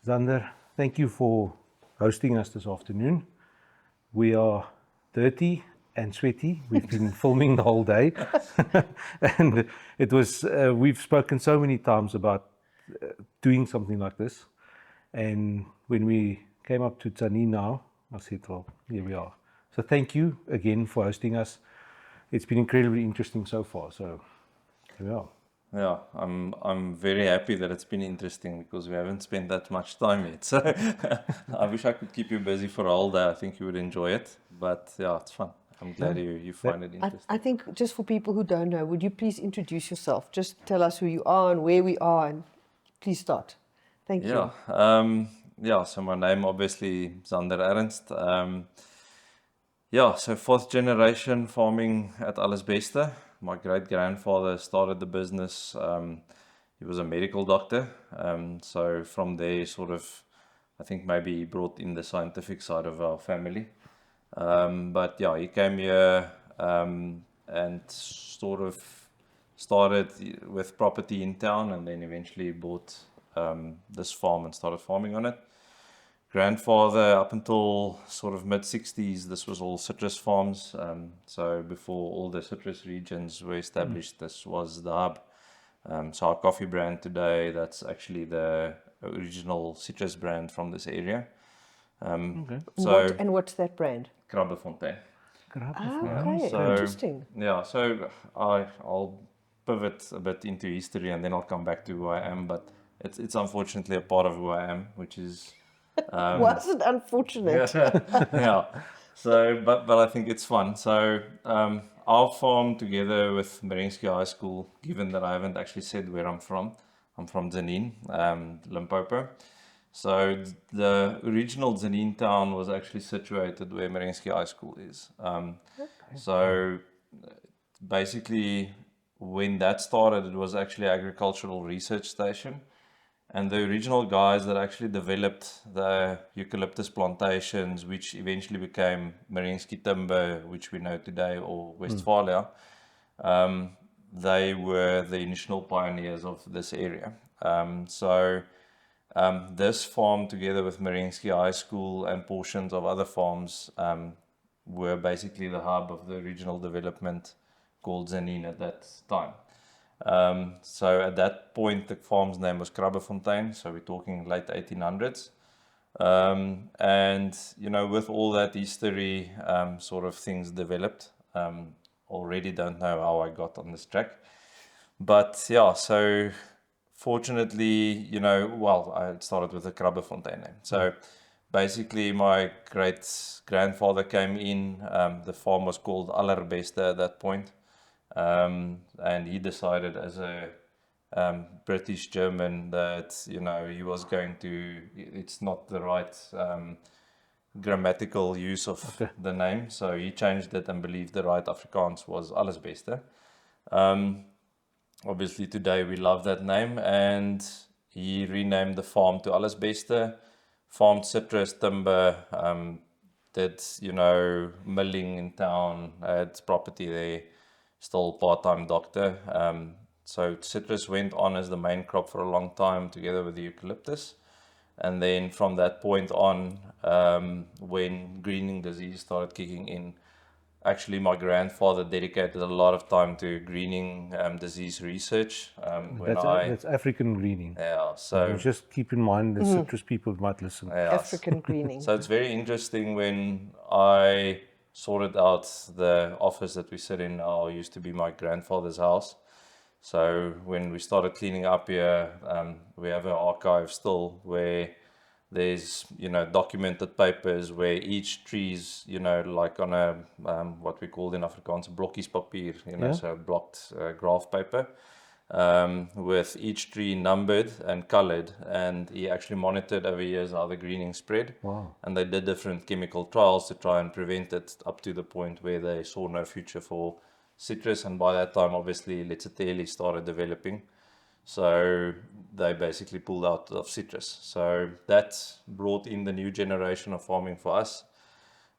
Zander, thank you for hosting us this afternoon. We are dirty and sweaty. We've been filming the whole day. And it was, we've spoken so many times about doing something like this. And when we came up to Tzaneen now, I said, well, here we are. So thank you again for hosting us. It's been incredibly interesting so far. So here we are. Yeah, I'm very happy that it's been interesting because we haven't spent that much time yet. So I wish I could keep you busy for a whole day. I think you would enjoy it. But yeah, it's fun. I'm glad you find it interesting. I think just for people who don't know, would you please introduce yourself? Just tell us who you are and where we are, and please start. Thank you. So my name obviously Zander Ernst. So fourth generation farming at Allesbeste. My great-grandfather started the business. He was a medical doctor. So from there, I think maybe he brought in the scientific side of our family. He came here and started with property in town, and then eventually bought this farm and started farming on it. Grandfather, up until mid-60s, this was all citrus farms. So before all the citrus regions were established, this was the hub. So our coffee brand today, that's actually the original citrus brand from this area. And what's that brand? Krabbefontein. Okay, So, interesting. So I'll pivot a bit into history and then I'll come back to who I am. But it's unfortunately a part of who I am, which is... Was it unfortunate? Yeah. So, but I think it's fun. So, our farm together with Merensky High School, given that I haven't actually said where I'm from Tzaneen, Limpopo. So the original Tzaneen town was actually situated where Merensky High School is. So basically, when that started, it was actually an agricultural research station. And the original guys that actually developed the eucalyptus plantations, which eventually became Merensky Timber, which we know today, or Westphalia, they were the initial pioneers of this area. This farm, together with Merensky High School and portions of other farms, were basically the hub of the regional development called Tzaneen at that time. So at that point, the farm's name was Krabbefontein, so we're talking late 1800s. With all that history, things developed. Already don't know how I got on this track. But so fortunately, I started with the Krabbefontein name. So basically, my great-grandfather came in. The farm was called Allesbeste at that point. And he decided as a British German that, he was going to, it's not the right grammatical use of the name. So he changed it and believed the right Afrikaans was Allesbeste. Obviously today we love that name, and he renamed the farm to Allesbeste, farmed citrus, timber, did, milling in town, had property there. Still part-time doctor. So citrus went on as the main crop for a long time together with the eucalyptus. And then from that point on, when greening disease started kicking in, actually my grandfather dedicated a lot of time to greening disease research. That's African greening. Yeah, so... just keep in mind the citrus people might listen. African greening. So it's very interesting when I... sorted out the office that we sit in now, used to be my grandfather's house. So when we started cleaning up here, we have an archive still where there's, documented papers where each tree's, like on a, what we called in Afrikaans, blokkiespapier, so blocked graph paper, with each tree numbered and colored, and he actually monitored over years how the greening spread. Wow. And they did different chemical trials to try and prevent it up to the point where they saw no future for citrus. And by that time, obviously, Lucentlands started developing. So they basically pulled out of citrus. So that brought in the new generation of farming for us.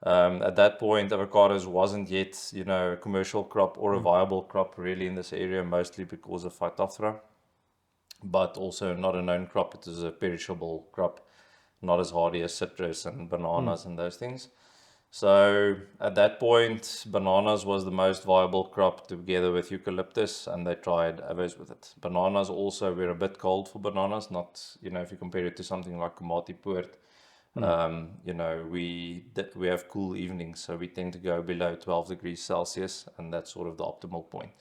At that point, avocados wasn't yet, a commercial crop or a viable crop really in this area, mostly because of Phytophthora. but also not a known crop. It is a perishable crop, not as hardy as citrus and bananas and those things. So at that point, bananas was the most viable crop together with eucalyptus, and they tried avos with it. Bananas also were a bit cold for bananas, not, if you compare it to something like Komatipoort, we have cool evenings, so we tend to go below 12 degrees Celsius, and that's sort of the optimal point.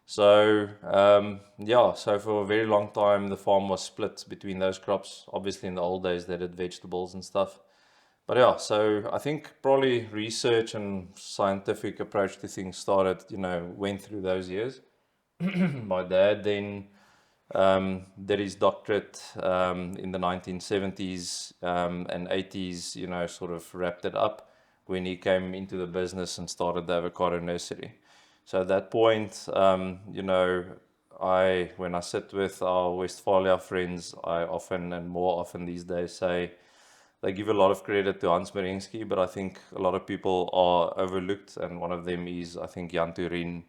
So, so for a very long time, the farm was split between those crops. Obviously, in the old days, they did vegetables and stuff. But yeah, so I think probably research and scientific approach to things started, went through those years. My dad then did his doctorate in the 1970s and 80s, sort of wrapped it up when he came into the business and started the avocado nursery. So at that point, when I sit with our Westphalia friends, I often and more often these days say they give a lot of credit to Hans Merensky, but I think a lot of people are overlooked, and one of them is, I think, Jan Turin,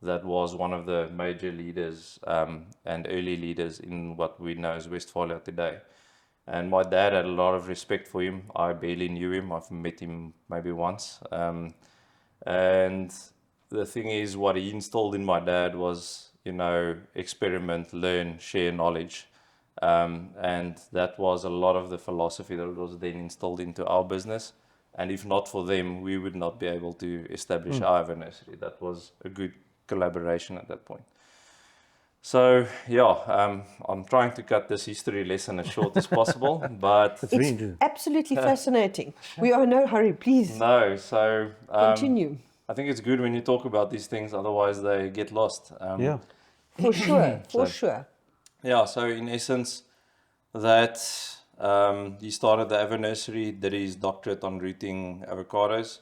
that was one of the major leaders and early leaders in what we know as Westphalia today. And my dad had a lot of respect for him. I barely knew him. I've met him maybe once. And the thing is, what he installed in my dad was, experiment, learn, share knowledge. And that was a lot of the philosophy that was then installed into our business. And if not for them, we would not be able to establish our nursery. That was a good collaboration at that point. So, I'm trying to cut this history lesson as short as possible, but It's absolutely fascinating. We are in no hurry, please no, so continue. I think it's good when you talk about these things, otherwise they get lost. Yeah. For sure, for sure. Yeah, so in essence, that he started the Avo Nursery, did his doctorate on rooting avocados,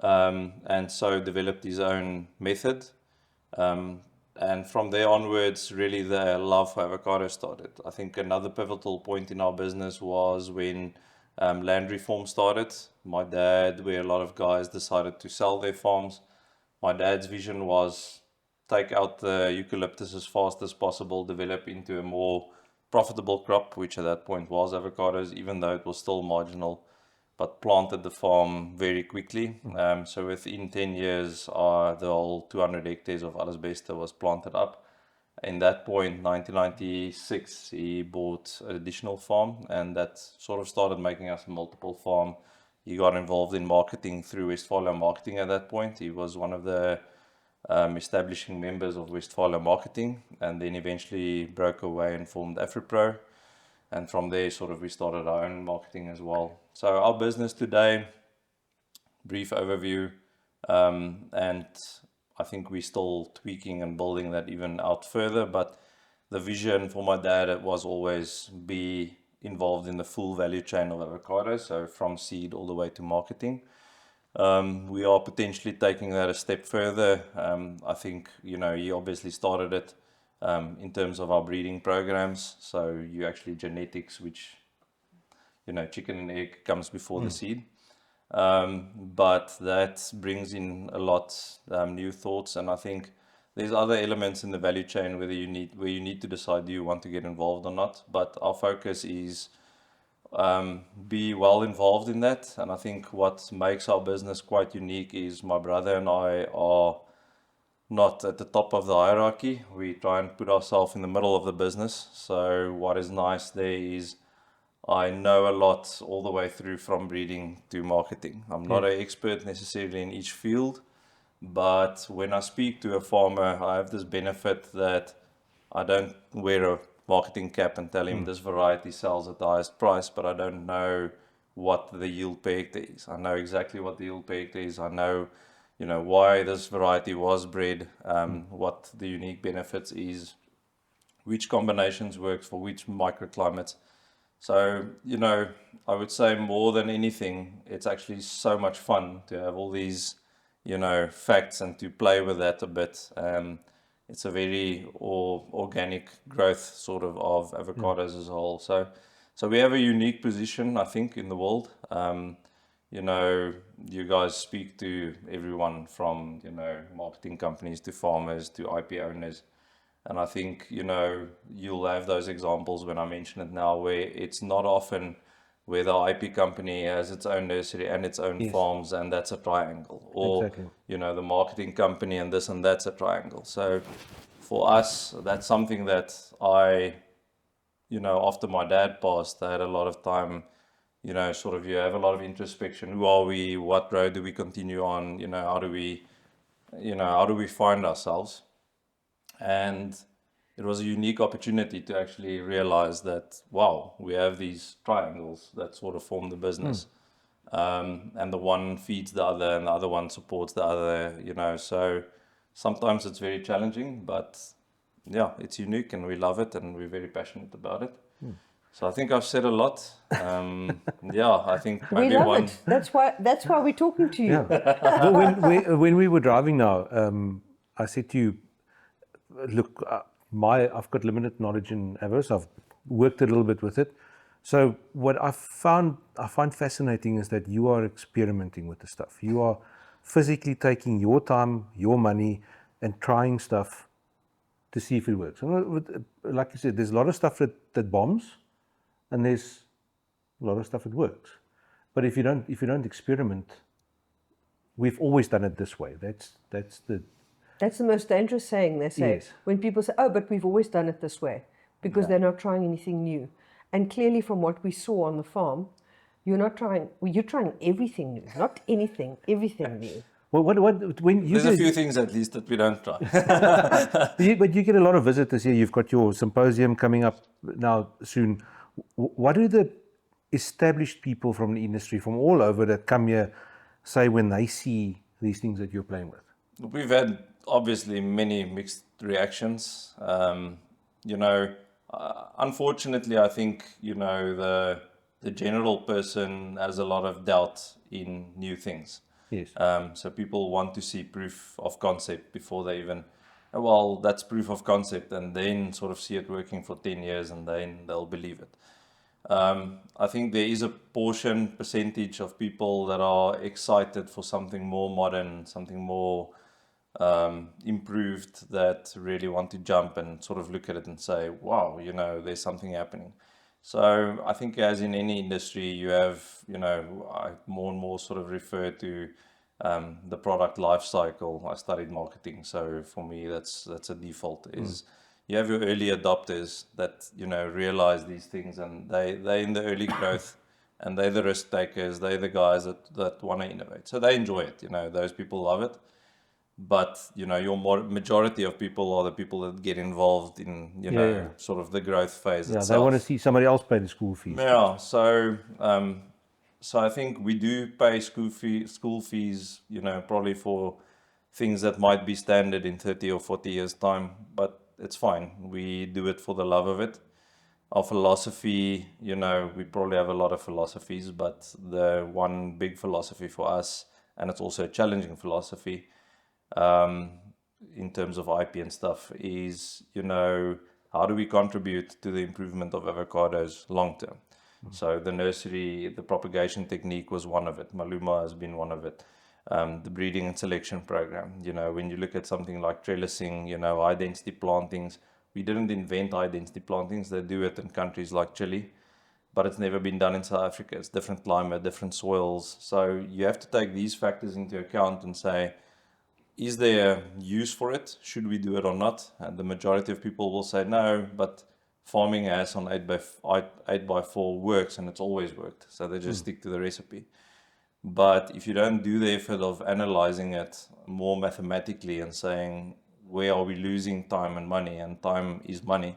and so developed his own method. And from there onwards, really the love for avocado started. I think another pivotal point in our business was when land reform started. My dad, where a lot of guys decided to sell their farms, my dad's vision was take out the eucalyptus as fast as possible, develop into a more profitable crop, which at that point was avocados, even though it was still marginal, but planted the farm very quickly. So within 10 years, the whole 200 hectares of Allesbeste was planted up. In that point, 1996, he bought an additional farm, and that sort of started making us a multiple farm. He got involved in marketing through Westphalia Marketing at that point. He was one of the establishing members of Westphalia Marketing, and then eventually broke away and formed AfriPro. And from there, sort of, we started our own marketing as well. So our business today, brief overview, and I think we're still tweaking and building that even out further. But the vision for my dad was always be involved in the full value chain of avocado, so from seed all the way to marketing. We are potentially taking that a step further. I think, he obviously started it in terms of our breeding programs. So you actually genetics, which, chicken and egg comes before the seed. But that brings in a lot new thoughts, and I think there's other elements in the value chain where you need to decide, do you want to get involved or not. But our focus is be well involved in that. And I think what makes our business quite unique is my brother and I are not at the top of the hierarchy. We try and put ourselves in the middle of the business. So what is nice there is I know a lot all the way through from breeding to marketing. I'm not an expert necessarily in each field, but when I speak to a farmer, I have this benefit that I don't wear a marketing cap and tell him this variety sells at the highest price, but I don't know what the yield per hectare is. I know exactly what the yield per hectare is. I know, why this variety was bred, what the unique benefits is, which combinations works for which microclimates. So, I would say more than anything, it's actually so much fun to have all these, facts and to play with that a bit. It's a very organic growth sort of avocados as a whole. So we have a unique position, I think, in the world. You guys speak to everyone from, marketing companies to farmers to IP owners. And I think, you'll have those examples when I mention it now, where it's not often where the IP company has its own nursery and its own farms, and that's a triangle. Or, Exactly. the marketing company and this and that's a triangle. So for us, that's something that after my dad passed, I had a lot of time, you have a lot of introspection. Who are we? What road do we continue on? How do we find ourselves? And it was a unique opportunity to actually realize that, wow, we have these triangles that sort of form the business. And the one feeds the other and the other one supports the other, so sometimes it's very challenging, but yeah, it's unique and we love it and we're very passionate about it. So I think I've said a lot. I think We maybe love one. it. That's why we're talking to you. Well, when we were driving now, I said to you, look, I've got limited knowledge in Avos. I've worked a little bit with it. So what I find fascinating is that you are experimenting with the stuff. You are physically taking your time, your money, and trying stuff to see if it works. And like you said, there's a lot of stuff that bombs, and there's a lot of stuff that works. But if you don't experiment, we've always done it this way. That's the most dangerous saying, they say. Yes. When people say, oh, but we've always done it this way, because they're not trying anything new. And clearly from what we saw on the farm, you're trying everything new, not anything, everything new. Well, when you There's a few things at least that we don't try. but you get a lot of visitors here. You've got your symposium coming up now soon. What do the established people from the industry from all over that come here say when they see these things that you're playing with? We've had obviously many mixed reactions. Unfortunately, I think, the general person has a lot of doubt in new things. Yes. So people want to see proof of concept before they even, that's proof of concept, and then sort of see it working for 10 years and then they'll believe it. I think there is a percentage of people that are excited for something more modern, something more improved, that really want to jump and sort of look at it and say, wow, there's something happening. So I think as in any industry, you have, I more and more sort of refer to the product life cycle. I studied marketing, so for me that's a default. Is you have your early adopters that realize these things, and they in the early growth, and they're the risk takers. They're the guys that want to innovate, so they enjoy it. Those people love it. But your majority of people are the people that get involved in sort of the growth phase itself. They want to see somebody else pay the school fees. Yeah, so I think we do pay school fees, probably for things that might be standard in 30 or 40 years time, but it's fine. We do it for the love of it. Our philosophy, we probably have a lot of philosophies, but the one big philosophy for us, and it's also a challenging philosophy, in terms of IP and stuff, is, how do we contribute to the improvement of avocados long term? So the nursery, the propagation technique was one of it. Maluma has been one of it. The breeding and selection program, when you look at something like trellising, high density plantings, we didn't invent high density plantings. They do it in countries like Chile, but it's never been done in South Africa. It's different climate, different soils. So you have to take these factors into account and say, is there use for it? Should we do it or not? And the majority of people will say no, but farming as on 8x4 works, and it's always worked. So they just stick to the recipe. But if you don't do the effort of analyzing it more mathematically and saying, where are we losing time and money, and time is money,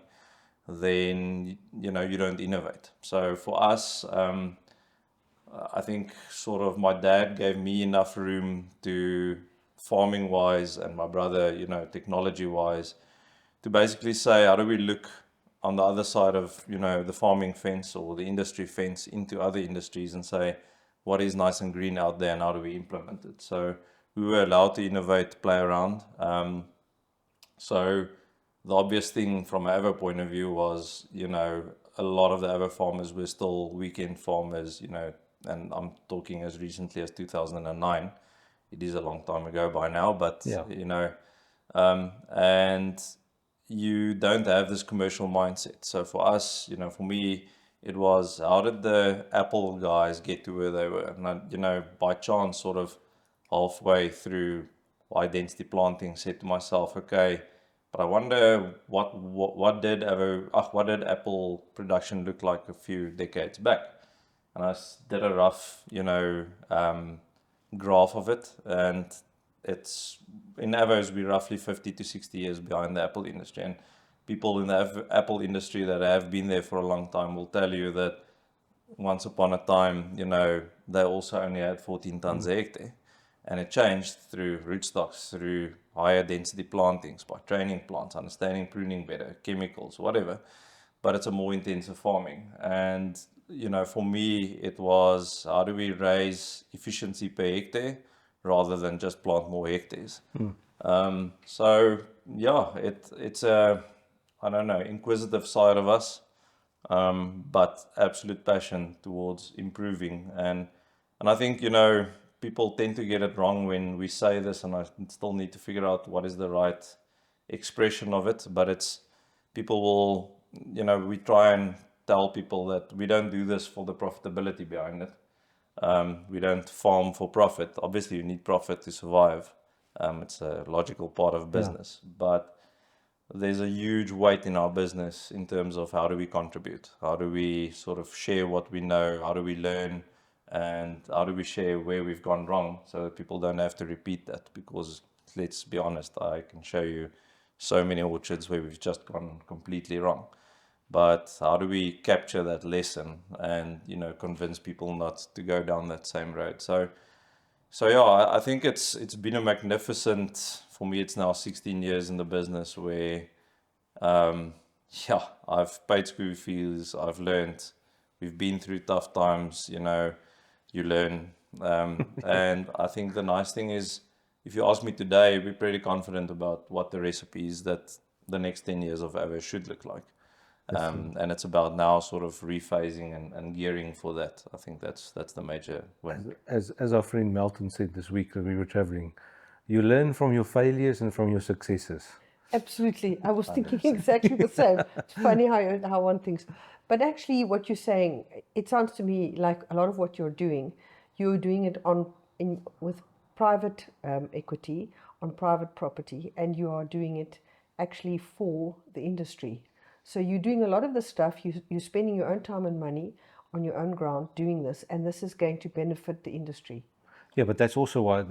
then, you don't innovate. So for us, I think sort of my dad gave me enough room to, farming wise, and my brother, technology wise, to basically say, how do we look on the other side of, the farming fence or the industry fence into other industries and say, what is nice and green out there and how do we implement it? So we were allowed to innovate, play around. So the obvious thing from an Avo point of view was, a lot of the Avo farmers were still weekend farmers, and I'm talking as recently as 2009. It is a long time ago by now, but, Yeah. and, you don't have this commercial mindset. So for us, for me, it was, how did the Apple guys get to where they were? And I, by chance, sort of halfway through high density planting, said to myself, okay, but I wonder what did Apple production look like a few decades back? And I did a rough, graph of it, and it's in average we're roughly 50 to 60 years behind the Apple industry. And people in the Apple industry that have been there for a long time will tell you that once upon a time, they also only had 14 tons a hectare. And it changed through rootstocks, through higher density plantings, by training plants, understanding pruning better, chemicals, whatever. But it's a more intensive farming. And, for me, it was, how do we raise efficiency per hectare rather than just plant more hectares? So, yeah, it's a, I don't know, inquisitive side of us, but absolute passion towards improving. And I think, people tend to get it wrong when we say this, and I still need to figure out what is the right expression of it. But it's, people will, we try and tell people that we don't do this for the profitability behind it. We don't farm for profit. Obviously, you need profit to survive. It's a logical part of business. Yeah. But there's a huge weight in our business in terms of how do we contribute? How do we sort of share what we know? How do we learn? And how do we share where we've gone wrong so that people don't have to repeat that? Because let's be honest, I can show you so many orchards where we've just gone completely wrong. But how do we capture that lesson and, convince people not to go down that same road? So yeah, I think it's been a magnificent, for me, it's now 16 years in the business where, I've paid school fees, I've learned, we've been through tough times, you learn. And I think the nice thing is, if you ask me today, we're pretty confident about what the recipes that the next 10 years of Avo should look like. And it's about now sort of rephasing and gearing for that. I think that's the major win. As our friend Melton said this week when we were traveling, you learn from your failures and from your successes. Absolutely. I was thinking exactly the same. It's funny how one thinks. But actually what you're saying, it sounds to me like a lot of what you're doing it with private equity, on private property, and you are doing it actually for the industry. So you're doing a lot of the stuff, you're spending your own time and money on your own ground doing this, and this is going to benefit the industry. Yeah, but that's also why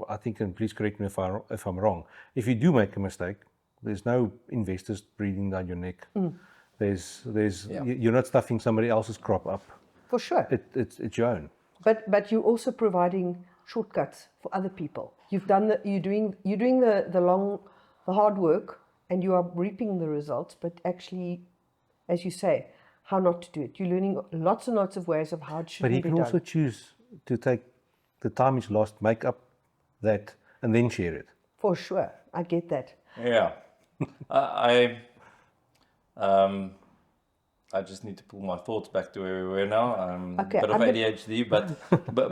I think, and please correct me if I'm wrong, if you do make a mistake, there's no investors breathing down your neck. You're not stuffing somebody else's crop up. For sure. It's your own. But you're also providing shortcuts for other people. You're doing the hard work, and you are reaping the results, but actually, as you say, how not to do it. You're learning lots and lots of ways of how it should be done. But you can also choose to take the time is lost, make up that, and then share it. For sure. I get that. Yeah. I just need to pull my thoughts back to where we were now. Okay, a bit of ADHD,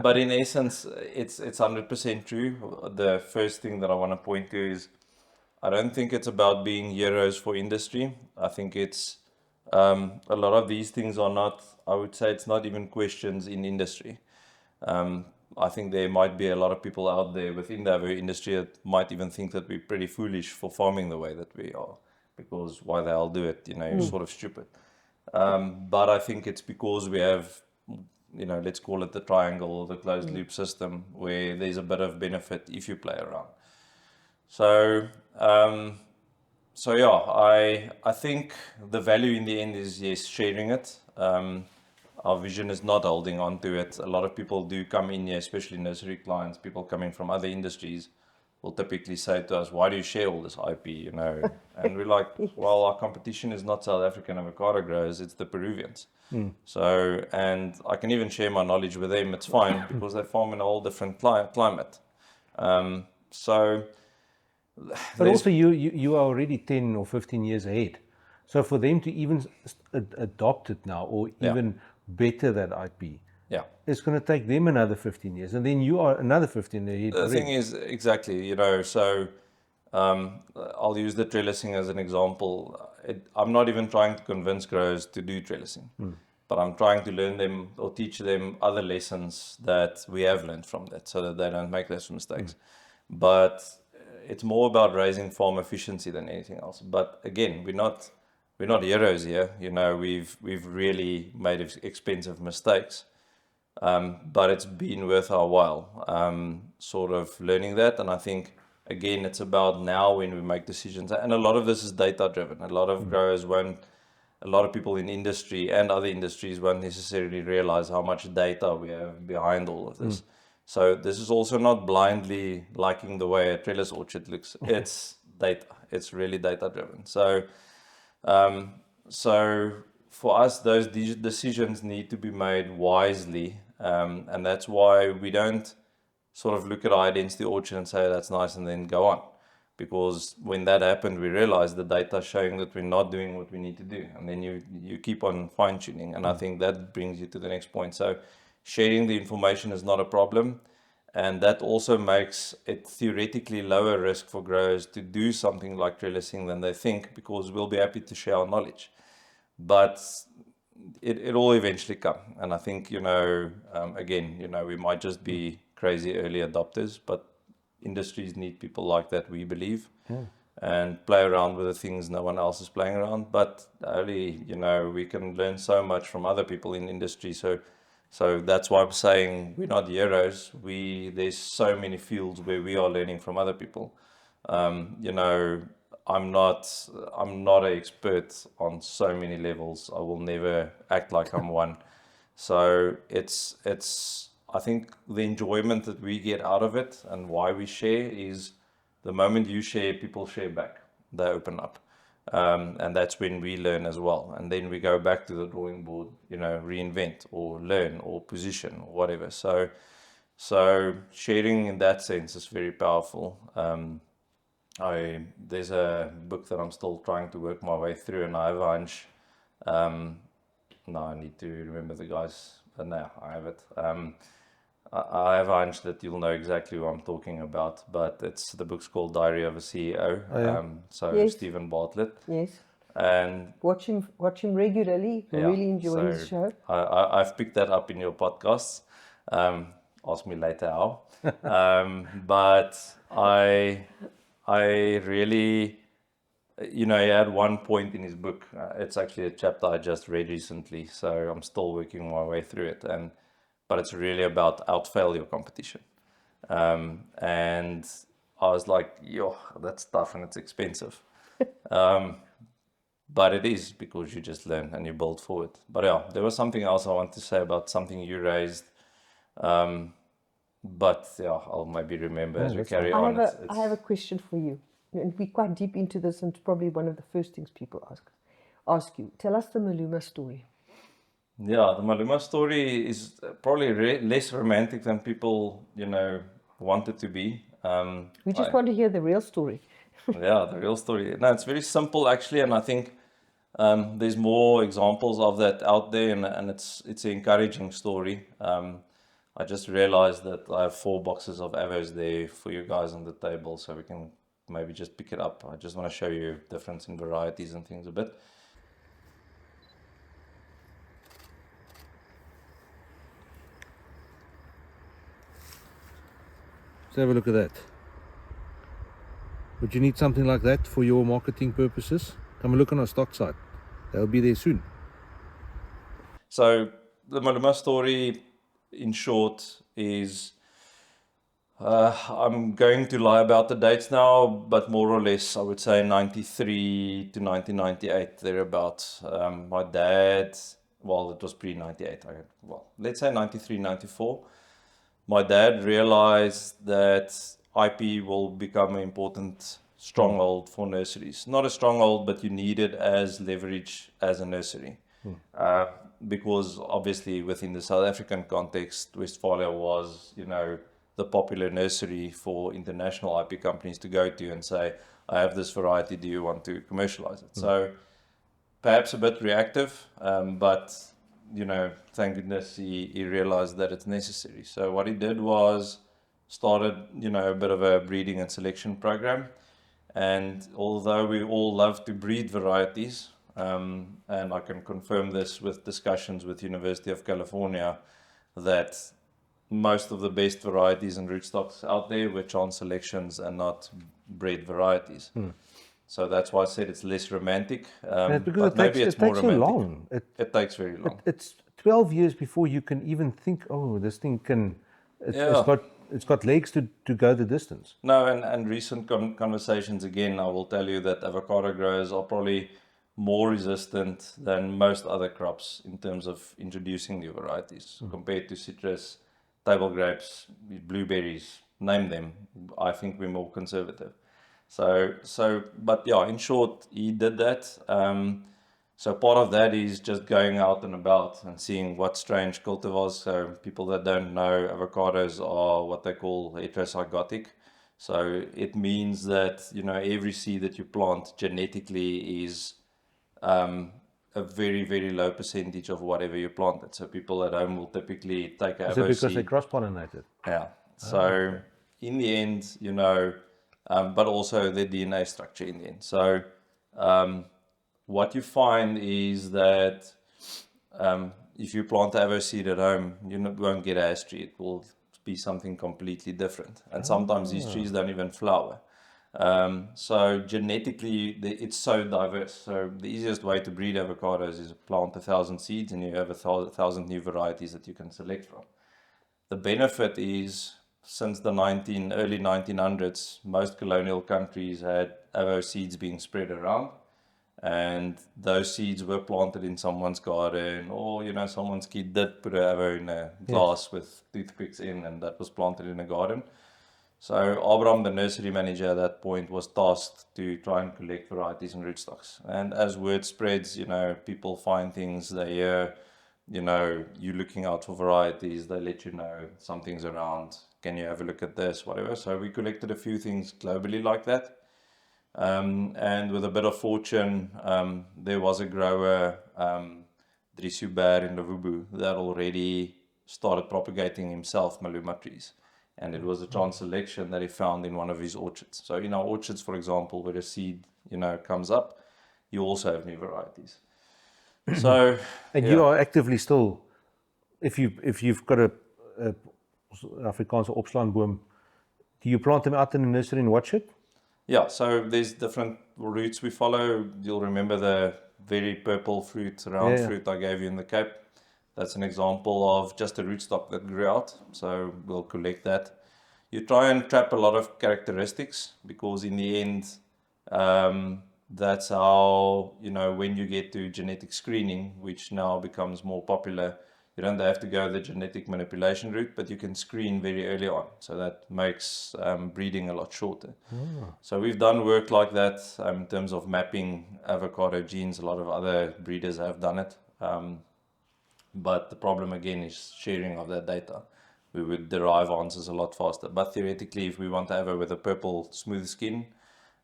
but in essence, it's 100% true. The first thing that I want to point to is, I don't think it's about being heroes for industry. I think it's a lot of these things are not, I would say it's not even questions in industry. I think there might be a lot of people out there within the Avo industry that might even think that we're pretty foolish for farming the way that we are, because why the hell do it? You're sort of stupid. But I think it's because we have, let's call it the triangle or the closed loop system, where there's a bit of benefit if you play around. So yeah, I think the value in the end is, yes, sharing it. Our vision is not holding on to it. A lot of people do come in here, especially nursery clients, people coming from other industries will typically say to us, why do you share all this IP, And we're like, well, our competition is not South African avocado growers, it's the Peruvians. So, and I can even share my knowledge with them, it's fine, because they farm in a whole different climate. But also you are already 10 or 15 years ahead. So for them to even adopt it now, or even better that IP, it's going to take them another 15 years. And then you are another 15 ahead. The thing is, exactly, so I'll use the trellising as an example. I'm not even trying to convince growers to do trellising, but I'm trying to learn them or teach them other lessons that we have learned from that so that they don't make those mistakes. But it's more about raising farm efficiency than anything else. But again, we're not heroes here. You know, we've really made expensive mistakes. But it's been worth our while, sort of learning that. And I think, again, it's about now when we make decisions. And a lot of this is data driven. A lot of growers a lot of people in industry and other industries won't necessarily realize how much data we have behind all of this. So this is also not blindly liking the way a trellis orchard looks. It's data. It's really data driven. So for us, those decisions need to be made wisely. And that's why we don't sort of look at high density orchard and say that's nice and then go on. Because when that happened, we realized the data showing that we're not doing what we need to do. And then you keep on fine tuning. And I think that brings you to the next point. So sharing the information is not a problem. And that also makes it theoretically lower risk for growers to do something like trellising than they think, because we'll be happy to share our knowledge. But it will eventually come. And I think, again, we might just be crazy early adopters, but industries need people like that, we believe, and play around with the things no one else is playing around. But only, we can learn so much from other people in industry. So that's why I'm saying we're not heroes. There's so many fields where we are learning from other people. I'm not an expert on so many levels. I will never act like I'm one. So I think the enjoyment that we get out of it and why we share is the moment you share, people share back. They open up. And that's when we learn as well. And then we go back to the drawing board, reinvent or learn or position or whatever. So sharing in that sense is very powerful. There's a book that I'm still trying to work my way through, and I have a hunch. Now I need to remember the guys, but now I have it. I have a hunch that you'll know exactly what I'm talking about, but the book's called Diary of a CEO. Oh, yeah. Yes. Stephen Bartlett. Yes. And Watch him regularly. yeah, Really enjoy his so show. I've picked that up in your podcasts. Ask me later how. But I really, he had one point in his book. It's actually a chapter I just read recently, so I'm still working my way through it. But it's really about outfail your competition. And I was like, that's tough and it's expensive. But it is, because you just learn and you build forward. But yeah, there was something else I want to say about something you raised. But yeah, I'll maybe remember as we carry on. I have a question for you. And we're quite deep into this, and it's probably one of the first things people ask you. Tell us the Maluma story. Yeah, the Maluma story is probably less romantic than people, want it to be. We just want to hear the real story. Yeah, the real story. No, it's very simple actually, and I think there's more examples of that out there, and it's an encouraging story. I just realized that I have 4 boxes of avos there for you guys on the table, so we can maybe just pick it up. I just want to show you difference in varieties and things a bit. Let's have a look at that. Would you need something like that for your marketing purposes? Come and look on our stock site. They'll be there soon. So the Maluma story, in short, is I'm going to lie about the dates now, but more or less I would say 93 to 1998, thereabouts. My dad, well, it was pre-98, let's say 93, 94. My dad realized that IP will become an important stronghold for nurseries. Not a stronghold, but you need it as leverage as a nursery. Because obviously within the South African context, Westphalia was, the popular nursery for international IP companies to go to and say, I have this variety, do you want to commercialize it? So perhaps a bit reactive, but thank goodness he realized that it's necessary. So what he did was started, a bit of a breeding and selection program. And although we all love to breed varieties, and I can confirm this with discussions with University of California, that most of the best varieties and rootstocks out there were chance selections and not bred varieties. So that's why I said it's less romantic. And because But maybe it's more takes so romantic. long. It takes very long. It's 12 years before you can even think, oh, this thing can. Yeah. It's got legs to go the distance. No, and recent conversations again, I will tell you that avocado growers are probably more resistant than most other crops in terms of introducing new varieties compared to citrus, table grapes, blueberries, name them. I think we're more conservative. But yeah, in short, he did that. So part of that is just going out and about and seeing what strange cultivars. So people that don't know, avocados are what they call heterozygotic. So it means that, every seed that you plant genetically is a very, very low percentage of whatever you planted. So people at home will typically take a Is it because seed. they cross-pollinated? Yeah. So in the end, but also the DNA structure in the end. So what you find is that if you plant avo seed at home, won't get a ash tree. It will be something completely different. And sometimes these trees don't even flower. So genetically, it's so diverse. So the easiest way to breed avocados is plant 1,000 seeds and you have 1,000 new varieties that you can select from. The benefit is, since the early 1900s, most colonial countries had avo seeds being spread around. And those seeds were planted in someone's garden, or someone's kid did put an avo in a glass with toothpicks in, and that was planted in a garden. So Abraham, the nursery manager at that point, was tasked to try and collect varieties and rootstocks. And as word spreads, people find things, they hear, you're looking out for varieties, they let you know something's around, can you have a look at this, whatever. So we collected a few things globally like that. And with a bit of fortune, there was a grower, Dewald in Limpopo, that already started propagating himself Maluma trees. And it was a chance selection that he found in one of his orchards. So in our orchards, for example, where a seed, comes up, you also have new varieties. So, and you are actively still, if you've got a Afrikaanse opslaanboom, do you plant them out in the nursery and watch it? Yeah, so there's different routes we follow. You'll remember the very purple fruit, round fruit I gave you in the Cape. That's an example of just a rootstock that grew out. So we'll collect that. You try and trap a lot of characteristics because in the end, that's how, when you get to genetic screening, which now becomes more popular, you don't have to go the genetic manipulation route, but you can screen very early on. So that makes breeding a lot shorter. So we've done work like that in terms of mapping avocado genes. A lot of other breeders have done it. But the problem again is sharing of that data. We would derive answers a lot faster. But theoretically, if we want to have it with a purple smooth skin,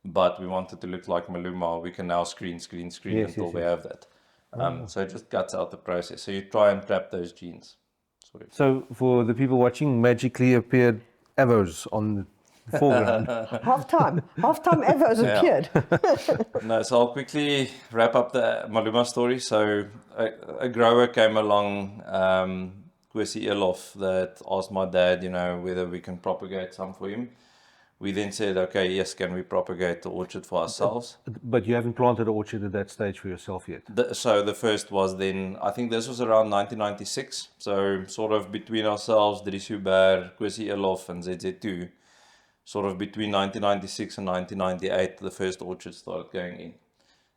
but we want it to look like Maluma, we can now screen until we have that. So it just cuts out the process. So you try and trap those genes. Sorry. So for the people watching, magically appeared avos on the foreground. Half-time avos appeared. No, so I'll quickly wrap up the Maluma story. So a grower came along, Kwesi Elof, that asked my dad, whether we can propagate some for him. We then said, okay, yes, can we propagate the orchard for ourselves? But you haven't planted an orchard at that stage for yourself yet? So the first was then, I think this was around 1996. So sort of between ourselves, Dewald, Kwesi Elof and ZZ2, sort of between 1996 and 1998, the first orchard started going in.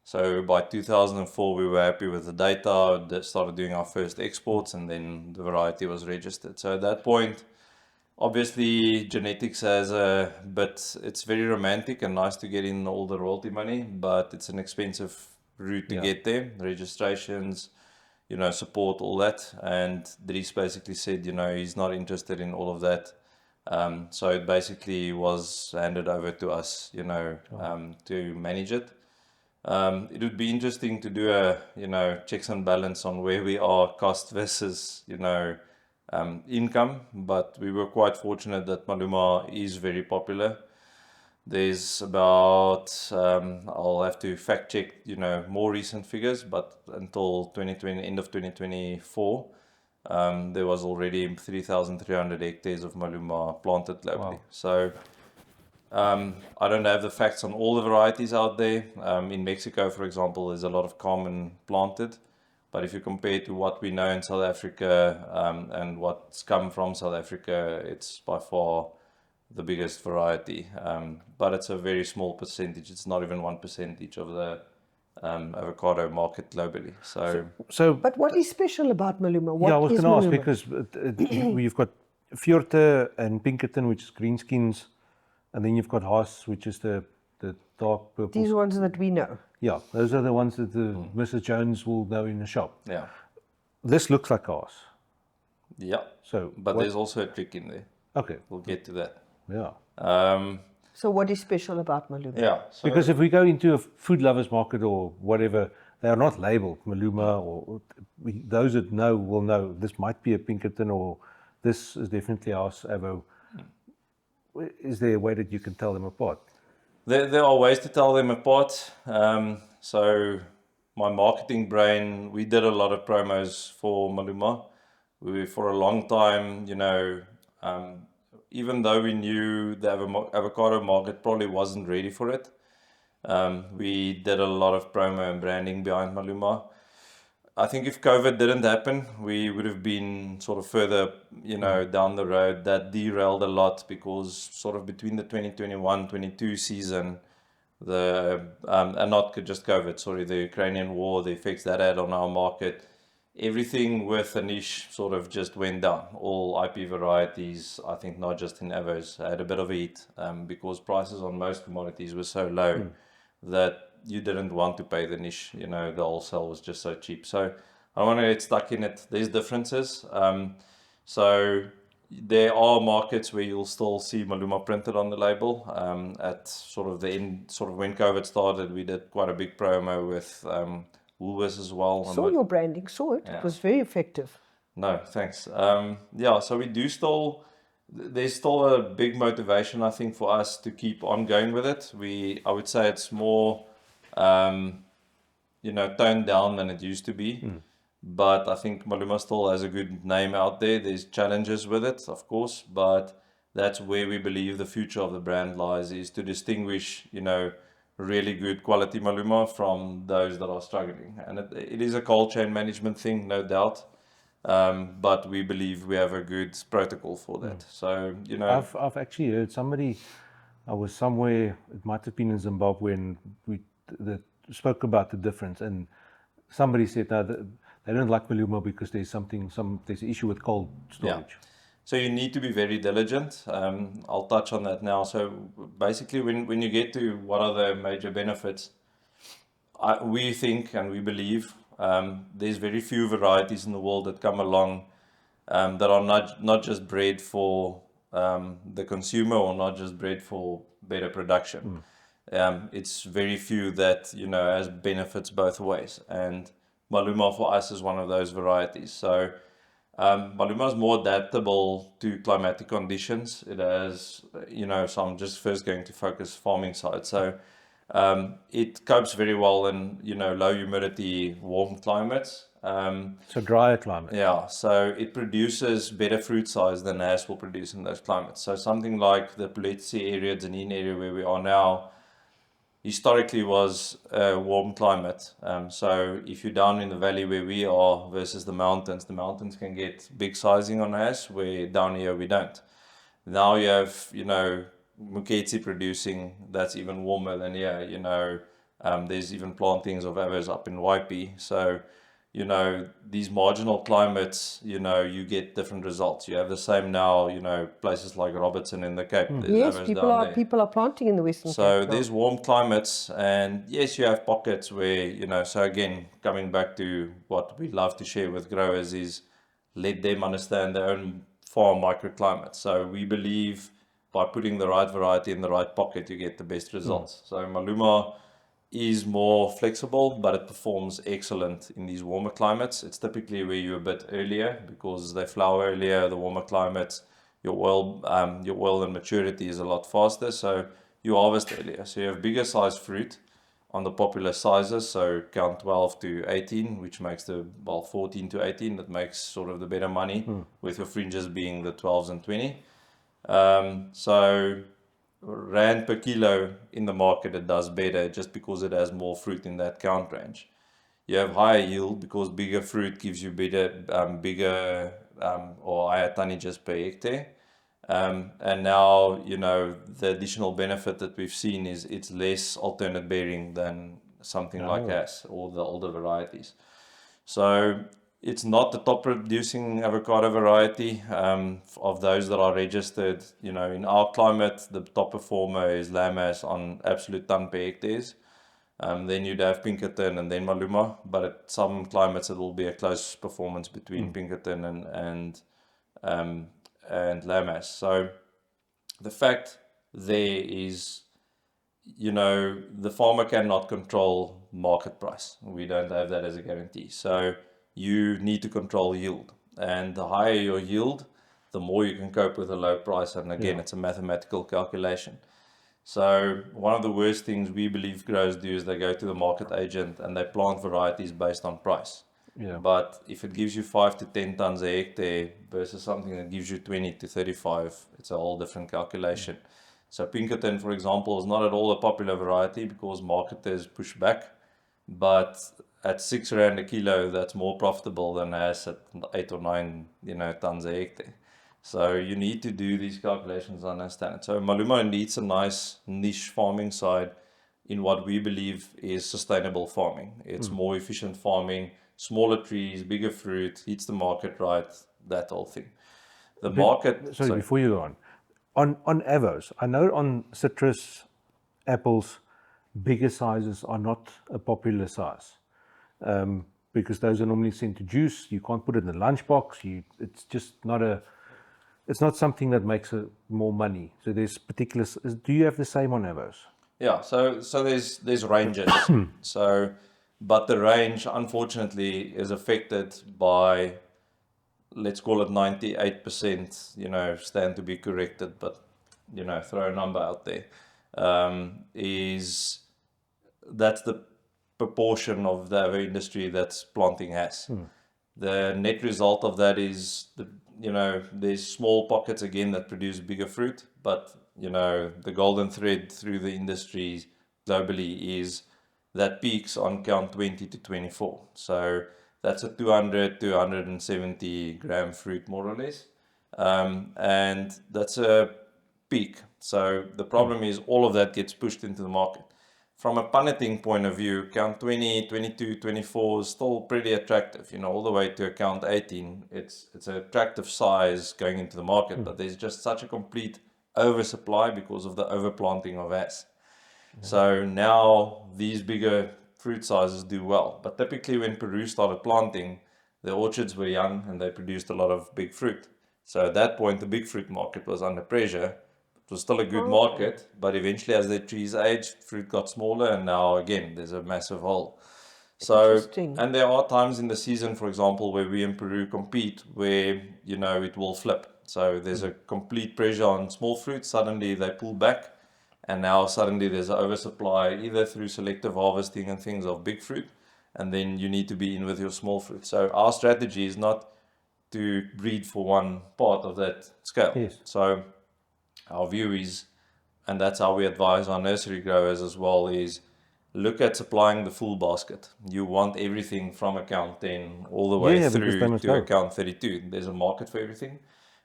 So by 2004, we were happy with the data, started doing our first exports, and then the variety was registered. So at that point, obviously, genetics has it's very romantic and nice to get in all the royalty money, but it's an expensive route to get there. Registrations, support, all that. And Dries basically said, he's not interested in all of that. So it basically was handed over to us, to manage it. It would be interesting to do a, checks and balance on where we are cost versus, income, but we were quite fortunate that Maluma is very popular. There's about, I'll have to fact check, more recent figures, but until 2020, end of 2024, there was already 3,300 hectares of Maluma planted globally. Wow. So I don't have the facts on all the varieties out there. In Mexico, for example, there's a lot of common planted. But if you compare to what we know in South Africa and what's come from South Africa, it's by far the biggest variety. But it's a very small percentage. It's not even 1% of the avocado market globally. So, But what is special about Maluma? What yeah, I was is going to ask Maluma? because we've got Fjorte and Pinkerton, which is greenskins, and then you've got Haas, which is the dark purple. These ones that we know. Yeah, those are the ones that Mrs. Jones will know in the shop. Yeah. This looks like Haas. Yeah. So, But there's also a trick in there. Okay. We'll get to that. Yeah. So what is special about Maluma? Yeah. So Because if we go into a food lovers market or whatever, they are not labeled Maluma, or those that know will know this might be a Pinkerton or this is definitely Haas Avo. Is there a way that you can tell them apart? There are ways to tell them apart. So my marketing brain, we did a lot of promos for Maluma. For a long time, even though we knew the avocado market probably wasn't ready for it, we did a lot of promo and branding behind Maluma. I think if COVID didn't happen, we would have been sort of further, down the road. That derailed a lot because sort of between the 2021-22 season, and not just COVID, sorry, the Ukrainian war, the effects that had on our market, everything with a niche sort of just went down. All IP varieties, I think not just in avos, had a bit of a hit because prices on most commodities were so low that you didn't want to pay the niche, the wholesale was just so cheap. So I don't want to get stuck in it. There's differences. So there are markets where you'll still see Maluma printed on the label. At sort of the end, sort of when COVID started, we did quite a big promo with Woolworths as well. Saw your branding, saw it. Yeah. It was very effective. No, thanks. So we do still, there's still a big motivation, I think, for us to keep on going with it. I would say it's more, toned down than it used to be. But I think Maluma still has a good name out there. There's challenges with it, of course, but that's where we believe the future of the brand lies, is to distinguish, really good quality Maluma from those that are struggling. And it is a cold chain management thing, no doubt. But we believe we have a good protocol for that. So, I've actually heard somebody, I was somewhere, it might have been in Zimbabwe, and we spoke about the difference, and somebody said no, they don't like Maluma because there's there's an issue with cold storage. Yeah. So you need to be very diligent. I'll touch on that now. So basically, when you get to what are the major benefits, we think and we believe there's very few varieties in the world that come along that are not just bred for the consumer or not just bred for better production. It's very few that has benefits both ways, and Maluma for us is one of those varieties. So Maluma is more adaptable to climatic conditions. It has, so I'm just first going to focus farming side. So it copes very well in, low humidity, warm climates. So drier climate. Yeah, so it produces better fruit size than Haas will produce in those climates. So something like the Trellising area, Tzaneen area where we are now, historically was a warm climate. So if you're down in the valley where we are versus the mountains can get big sizing on Haas, where down here we don't. Now you have, Muketsi producing that's even warmer than here, there's even plantings of avos up in Waipi. So, these marginal climates, you get different results. You have the same now, places like Robertson in the Cape. There's Yes, avos people down are there. people are planting in the Western So Cape. there's warm climates, and yes, you have pockets where, so again, coming back to what we love to share with growers is let them understand their own farm microclimate. So we believe by putting the right variety in the right pocket, you get the best results. So Maluma is more flexible, but it performs excellent in these warmer climates. It's typically where you're a bit earlier because they flower earlier, the warmer climates, your oil and maturity is a lot faster. So you harvest earlier. So you have bigger size fruit on the popular sizes, so count 12 to 18, which makes 14 to 18, that makes sort of the better money, with your fringes being the 12s and 20. So rand per kilo in the market, it does better just because it has more fruit in that count range. You have higher yield because bigger fruit gives you bigger or higher tonnages per hectare. And now, the additional benefit that we've seen is it's less alternate bearing than something like us or the older varieties. So it's not the top producing avocado variety of those that are registered. In our climate, the top performer is Lamas on absolute ton per hectares. Then you'd have Pinkerton and then Maluma, but at some climates it will be a close performance between Pinkerton and Lamas. So the fact there is, the farmer cannot control market price. We don't have that as a guarantee. So you need to control yield. And the higher your yield, the more you can cope with a low price. And again, it's a mathematical calculation. So one of the worst things we believe growers do is they go to the market agent and they plant varieties based on price. Yeah. But if it gives you 5 to 10 tons a hectare versus something that gives you 20 to 35, it's a whole different calculation. So Pinkerton, for example, is not at all a popular variety because marketers push back. But at 6 rand a kilo, that's more profitable than as at 8 or 9, tons a hectare. So you need to do these calculations to understand it. So Maluma needs a nice niche farming side in what we believe is sustainable farming. It's more efficient farming, smaller trees, bigger fruit, hits the market right, that whole thing. The market... Sorry, before you go on avos, I know on citrus, apples, bigger sizes are not a popular size. Because those are normally sent to juice. You can't put it in a lunchbox. It's just not it's not something that makes more money. So there's particular. Do you have the same on avos? Yeah. So there's ranges. But the range, unfortunately, is affected by, let's call it 98%. Stand to be corrected, but throw a number out there. That's the proportion of the avo industry that's planting has. The net result of that is there's small pockets again that produce bigger fruit, but the golden thread through the industry globally is that peaks on count 20 to 24. So that's a 200 to 170 gram fruit more or less, and that's a peak. So the problem is all of that gets pushed into the market. From a punneting point of view, count 20, 22, 24 is still pretty attractive, all the way to count 18. It's an attractive size going into the market, but there's just such a complete oversupply because of the overplanting of as. So now these bigger fruit sizes do well. But typically when Peru started planting, the orchards were young and they produced a lot of big fruit. So at that point, the big fruit market was under pressure. It was still a good market, but eventually as their trees aged, fruit got smaller, and now again there's a massive hole. So, and there are times in the season, for example, where we in Peru compete where it will flip. So there's a complete pressure on small fruit, suddenly they pull back, and now suddenly there's an oversupply either through selective harvesting and things of big fruit, and then you need to be in with your small fruit. So our strategy is not to breed for one part of that scale. Yes. So our view is, and that's how we advise our nursery growers as well, is look at supplying the full basket. You want everything from account 10 all the way through to account 32. There's a market for everything,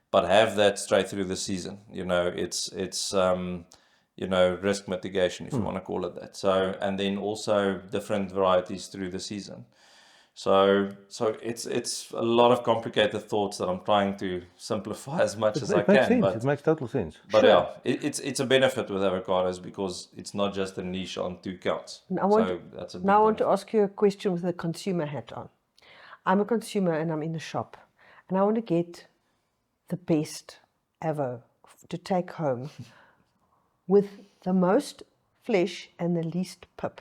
but have that straight through the season. It's risk mitigation, if you want to call it that. So, and then also different varieties through the season. So it's a lot of complicated thoughts that I'm trying to simplify as much as I can. But it makes total sense. But sure. It's a benefit with avocados because it's not just a niche on 2 counts. I want to ask you a question with a consumer hat on. I'm a consumer and I'm in the shop, and I want to get the best avo to take home with the most flesh and the least pip.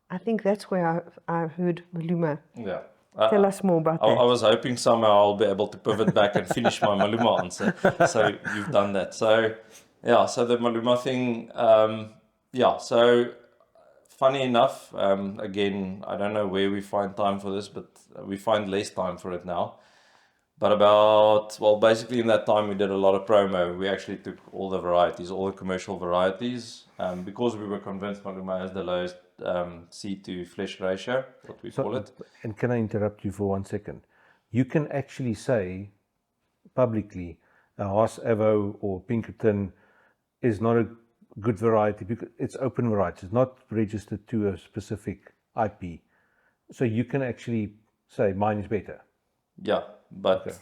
I think that's where I heard Maluma. Yeah. Tell us more about that. I was hoping somehow I'll be able to pivot back and finish my Maluma answer. So you've done that. So Yeah, so the Maluma thing, yeah, so funny enough, again, I don't know where we find time for this, but we find less time for it now. But basically in that time we did a lot of promo. We actually took all the varieties, all the commercial varieties, because we were convinced Maluma has the lowest seed to flesh ratio, what we call it. And can I interrupt you for 1 second? You can actually say publicly a Haas Avo or Pinkerton is not a good variety because it's open variety. It's not registered to a specific IP. So you can actually say mine is better. Yeah, but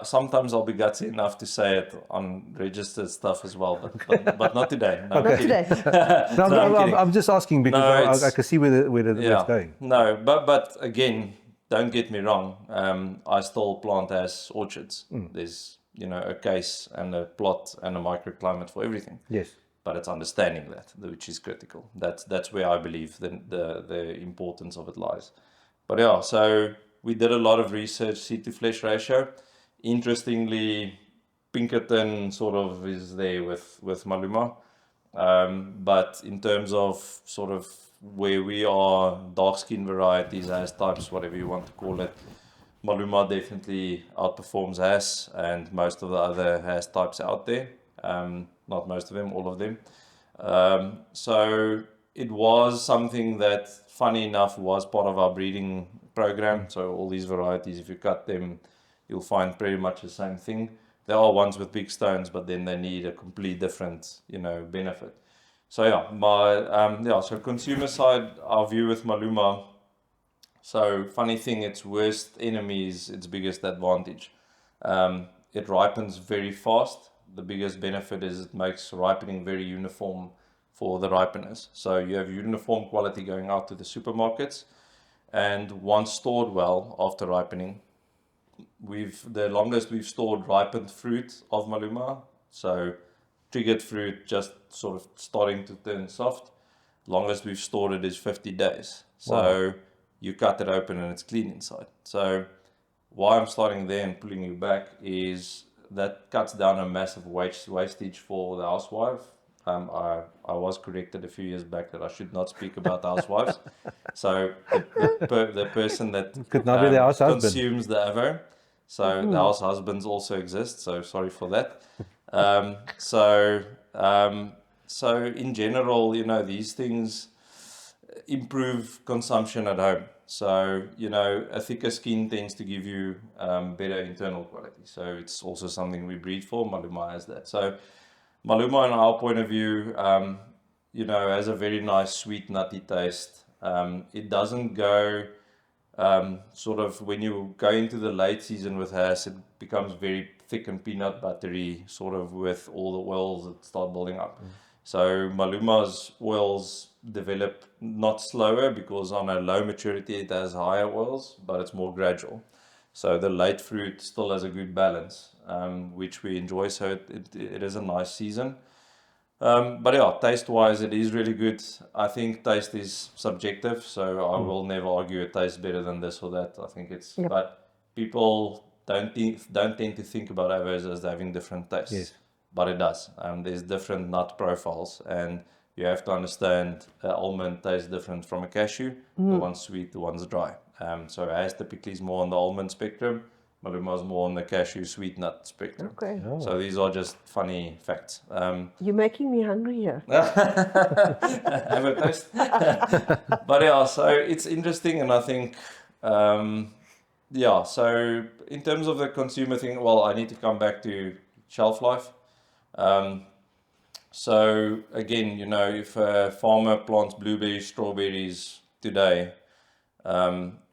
sometimes I'll be gutsy enough to say it on registered stuff as well, but not today. No, Not today. I'm just asking because I can see where it's going. No, but again, don't get me wrong. I still plant as orchards. There's a case and a plot and a microclimate for everything. Yes. But it's understanding that, which is critical. That's where I believe the importance of it lies. But yeah, so we did a lot of research, seed to flesh ratio. Interestingly, Pinkerton sort of is there with Maluma. But in terms of sort of where we are, dark skin varieties, Hass types, whatever you want to call it, Maluma definitely outperforms Hass and most of the other Hass types out there. Not most of them, all of them. So it was something that, funny enough, was part of our breeding program. So all these varieties, if you cut them, you'll find pretty much the same thing. There are ones with big stones, but then they need a complete different, benefit. So so consumer side, our view with Maluma. So funny thing, its worst enemy is its biggest advantage. It ripens very fast. The biggest benefit is it makes ripening very uniform for the ripeners. So you have uniform quality going out to the supermarkets. And once stored well after ripening, the longest we've stored ripened fruit of Maluma. So triggered fruit just sort of starting to turn soft. Longest we've stored it is 50 days. So you cut it open and it's clean inside. So why I'm starting there and pulling you back is that cuts down a massive wastage for the housewife. I was corrected a few years back that I should not speak about housewives. So the person that could not be the house consumes the Avo. So the house husbands also exist. So sorry for that. So in general, these things improve consumption at home. So, a thicker skin tends to give you better internal quality. So it's also something we breed for. Maluma has that. So Maluma, in our point of view, has a very nice sweet nutty taste. It doesn't go sort of, when you go into the late season with Hass, it becomes very thick and peanut buttery, sort of with all the oils that start building up. So Maluma's oils develop not slower because on a low maturity it has higher oils, but it's more gradual. So the late fruit still has a good balance, which we enjoy. So it is a nice season. But yeah, taste-wise, it is really good. I think taste is subjective, so I will never argue it tastes better than this or that. I think it's, but people don't tend to think about avos as having different tastes. Yes. But it does. There's different nut profiles, and you have to understand almond tastes different from a cashew. The one's sweet, the one's dry. So Hass typically is more on the almond spectrum. Maluma's more on the cashew sweet nut spectrum. Okay. Oh. So these are just funny facts. You're making me hungry here. Have a taste. But yeah, so it's interesting, and I think, so in terms of the consumer thing, I need to come back to shelf life. So again, if a farmer plants blueberries, strawberries today,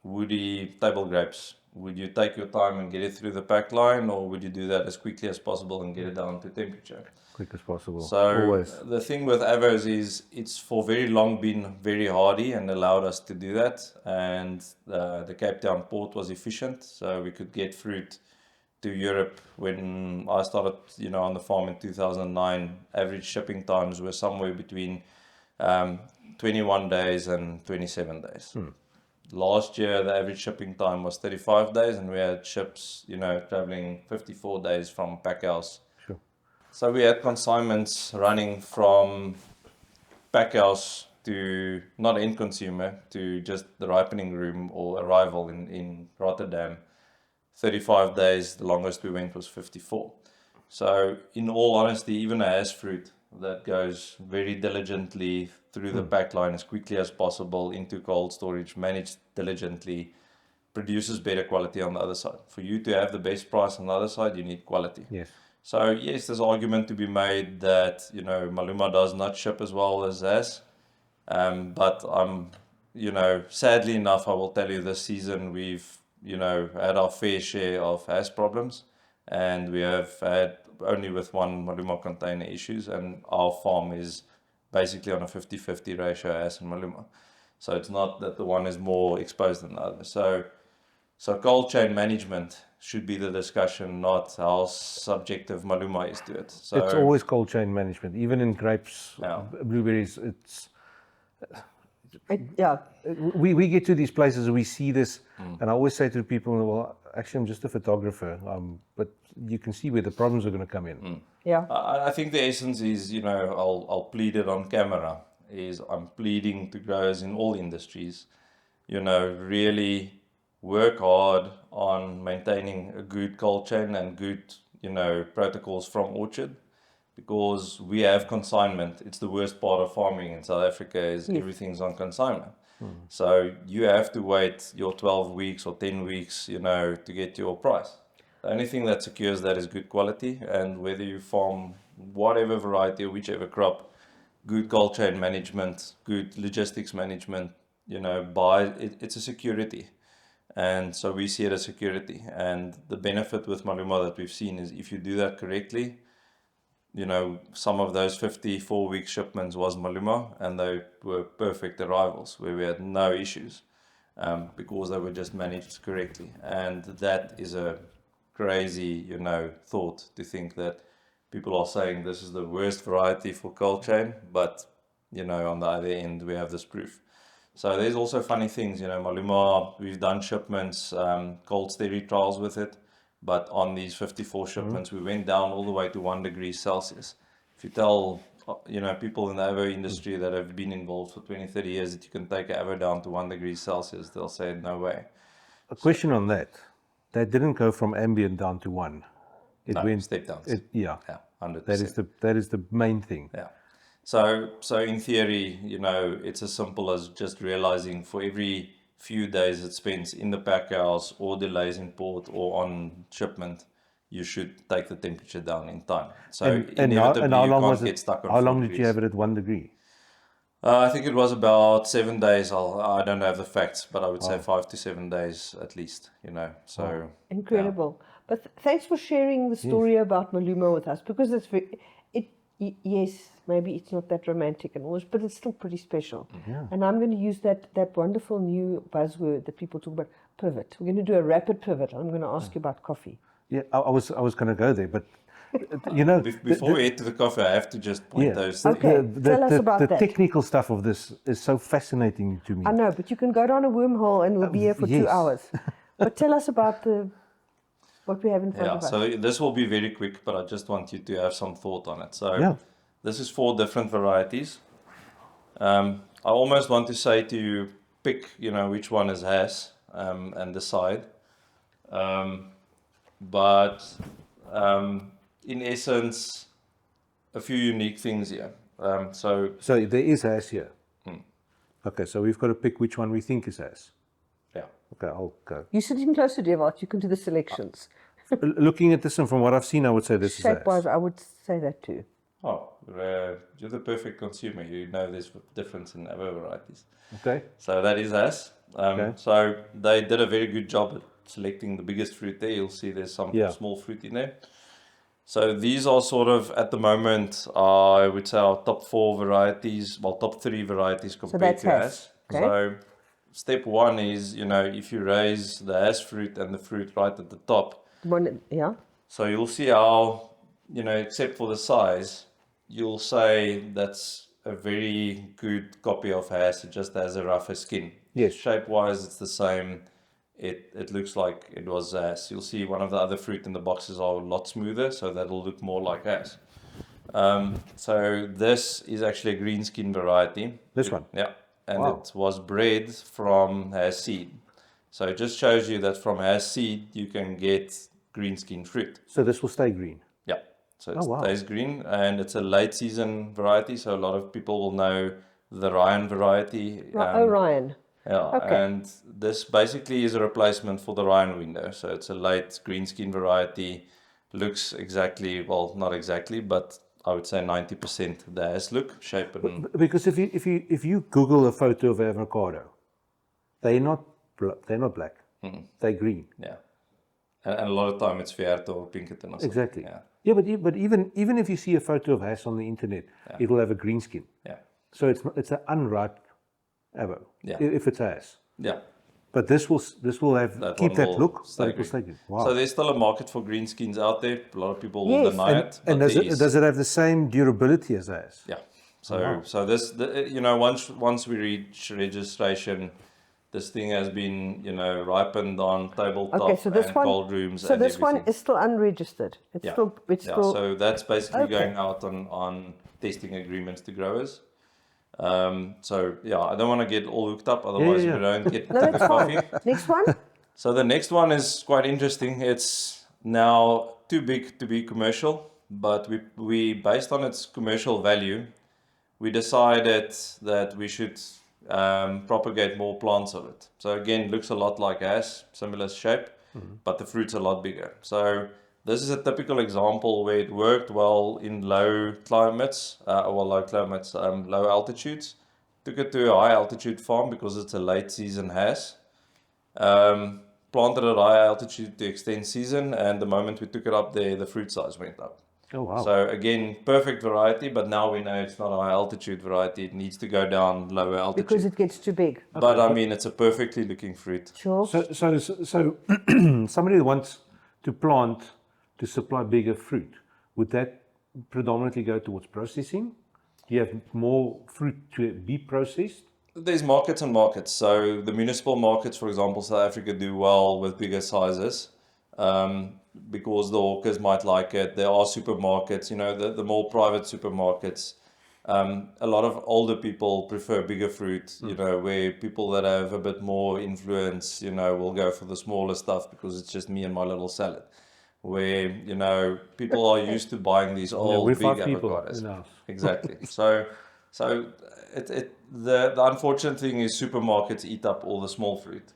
woody table grapes, would you take your time and get it through the pack line, or would you do that as quickly as possible and get it down to temperature? Quick as possible. So always. The thing with avos is it's for very long been very hardy and allowed us to do that. And the Cape Town port was efficient, so we could get fruit to Europe. When I started, on the farm in 2009, average shipping times were somewhere between 21 days and 27 days. Last year, the average shipping time was 35 days, and we had ships, traveling 54 days from pack house Sure. So we had consignments running from pack house to not end consumer to just the ripening room or arrival in Rotterdam. 35 days, the longest we went was 54. So in all honesty, even a hash fruit that goes very diligently through the pack line as quickly as possible into cold storage, managed diligently, produces better quality on the other side. For you to have the best price on the other side, you need quality. Yes. So yes, there's argument to be made that, you know, Maluma does not ship as well as Hass. But you know, sadly enough, I will tell you this season we've, you know, had our fair share of Hass problems, and we have had only with one Maluma container issues, and our farm is basically on a 50-50 ratio Hass and Maluma. So it's not that the one is more exposed than the other. So cold chain management should be the discussion, not how subjective Maluma is to it. So It's always cold chain management. Even in grapes, Yeah. blueberries, it's Yeah. we get to these places and we see this, and I always say to people, well, actually I'm just a photographer, but you can see where the problems are going to come in. Yeah. I think the essence is, you know, I'll plead it on camera, is I'm pleading to growers in all industries, you know, really work hard on maintaining a good cold chain and good, you know, protocols from orchard, because we have consignment. It's the worst part of farming in South Africa is everything's on consignment. So you have to wait your 12 weeks or 10 weeks, you know, to get your price. The only thing that secures that is good quality, and whether you farm whatever variety or whichever crop, good cold chain management, good logistics management, you know, it's a security. And so we see it as security. And the benefit with Maluma that we've seen is if you do that correctly, you know, some of those 54-week shipments was Maluma, and they were perfect arrivals where we had no issues because they were just managed correctly. And that is a crazy, you know, thought to think that people are saying this is the worst variety for cold chain, but, you know, on the other end, we have this proof. So there's also funny things, you know, Maluma, we've done shipments, cold sterry trials with it, but on these 54 shipments, we went down all the way to 1 degree Celsius. If you tell, you know, people in the avo industry that have been involved for 20, 30 years that you can take an avo down to 1 degree Celsius, they'll say, no way. A question on that. That didn't go from ambient down to 1. It No, went step downs. Yeah, 100%. that is the main thing. Yeah. So in theory, you know, it's as simple as just realizing for every few days it spends in the pack house or delays in port or on shipment, you should take the temperature down in time. So inevitably how you long can't was get it? stuck on How 4 long did you degrees. have it at 1 degree? I think it was about 7 days. I don't have the facts, but I would say 5 to 7 days at least, you know. So Incredible. But thanks for sharing the story about Maluma with us, because it's yes, maybe it's not that romantic and all, but it's still pretty special. Yeah. And I'm going to use that wonderful new buzzword that people talk about, pivot. We're going to do a rapid pivot. I'm going to ask you about coffee. Yeah, I was going to go there, but you know, before we head to the coffee, I have to just point those things. Okay, tell us about the that. technical stuff of this is so fascinating to me. I know, but you can go down a wormhole and we'll be here for 2 yes. hours. But tell us about what we have in front Yeah, of us. so this will be very quick, but I just want you to have some thought on it. So Yeah. this is 4 different varieties. I almost want to say to you, pick, you know, which one is Hass and decide. But in essence, a few unique things here. So there is Hass here. Okay, so we've got to pick which one we think is Hass. yeah, Okay, I'll go. You're sitting close to Dewald. You can do the selections. Looking at this and from what I've seen, I would say this is Hass. Shape-wise, I would say that too. you're the perfect consumer. You know there's difference in other varieties. Okay. So that is Hass. Okay. So they did a very good job at selecting the biggest fruit there. You'll see there's some small fruit in there. So these are sort of, at the moment, I would say our top 4 varieties, well, top 3 varieties compared that's to Hass. Hass. Okay. So step 1 is, you know, if you raise the Hass fruit and the fruit right at the top, Yeah. so you'll see how, you know, except for the size, you'll say that's a very good copy of Hass. It just has a rougher skin. Yes. Shape-wise, it's the same. it looks like it was as. You'll see one of the other fruit in the boxes are a lot smoother, so that'll look more like as. So this is actually a green skin variety. This one? Yeah, and Wow. it was bred from hass seed. So it just shows you that from hass seed you can get green skin fruit. So this will stay green. Yeah, so it Oh, wow. stays green, and it's a late season variety. So a lot of people will know the Ryan variety. Ryan. Yeah, Okay. and this basically is a replacement for the Ryan window. So it's a late green skin variety. Looks exactly, well, not exactly, but I would say 90% the hass look, shape, and Because if you Google a photo of avocado, they're not black. They're green. yeah. And a lot of time it's Vierto or Pinkerton or something. Exactly. Yeah, Yeah, but even if you see a photo of hass on the internet, it will have a green skin. yeah, So it's an unripe avo. Yeah. If it's hass. yeah. But this will have That keep one that will look, stay but it will green. stay green. Wow. So there's still a market for green skins out there. A lot of people will Yes. deny it. and but does there it is. does it have the same durability as hass? Yeah. So this, once we reach registration, this thing has been, ripened on tabletop Okay, so this and one. cold rooms So and this everything. one is still unregistered. It's Yeah. still. It's Yeah, still. so that's basically Okay. going out on testing agreements to growers. So yeah, I don't want to get all hooked up, otherwise yeah. we don't get No, the that's coffee. fine. Next one. So the next one is quite interesting. It's now too big to be commercial, but we based on its commercial value, we decided that we should propagate more plants of it. So again, looks a lot like hass, similar shape, but the fruit's a lot bigger. So this is a typical example where it worked well in low climates, low altitudes. Took it to a high altitude farm because it's a late season hass. Planted at high altitude to extend season, and the moment we took it up there, the fruit size went up. Oh wow. So again, perfect variety, but now we know it's not a high altitude variety. It needs to go down lower altitude. Because it gets too big. But I mean, it's a perfectly looking fruit. Sure. So somebody that wants to plant to supply bigger fruit, would that predominantly go towards processing? Do you have more fruit to be processed? There's markets and markets. So the municipal markets, for example, South Africa do well with bigger sizes. Because the hawkers might like it. There are supermarkets, the more private supermarkets. A lot of older people prefer bigger fruit, where people that have a bit more influence, will go for the smaller stuff because it's just me and my little salad. Where, people are used to buying these old we're big 5 people avocados. in the house. Exactly. So the unfortunate thing is supermarkets eat up all the small fruit.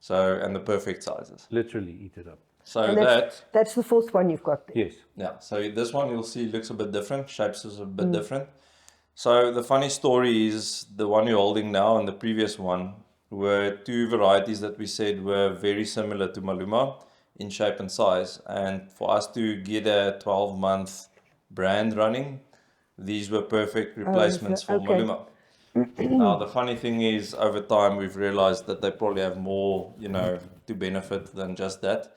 So, and the perfect sizes. Literally eat it up. So And that's the fourth one you've got there. Yes. yeah, so this one you'll see looks a bit different, shapes is a bit different. So the funny story is the one you're holding now and the previous one were two varieties that we said were very similar to Maluma in shape and size. And for us to get a 12-month brand running, these were perfect replacements for okay. Maluma. Now, the funny thing is, over time, we've realized that they probably have more, to benefit than just that.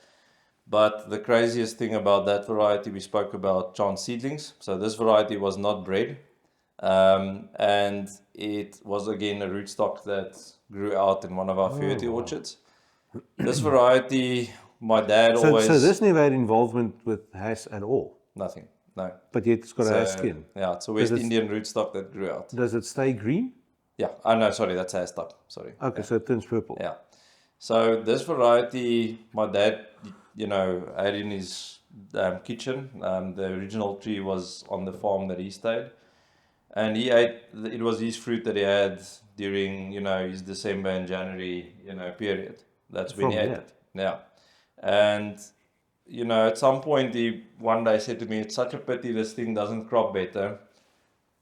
But the craziest thing about that variety, we spoke about chance seedlings. So this variety was not bred. And it was, again, a rootstock that grew out in one of our variety orchards. This variety, my dad always... So this never had involvement with hass at all, Nothing, no. but yet it's got a hass skin. Yeah, it's a West Indian rootstock that grew out. Does it stay green? Yeah, oh no, sorry, that's hass stock, sorry. Okay, so it turns purple. Yeah. So this variety, my dad, had in his kitchen. The original tree was on the farm that he stayed. And he ate, it was his fruit that he had during, his December and January, period. That's when he ate it. Yeah. And, at some point he one day said to me, it's such a pity this thing doesn't crop better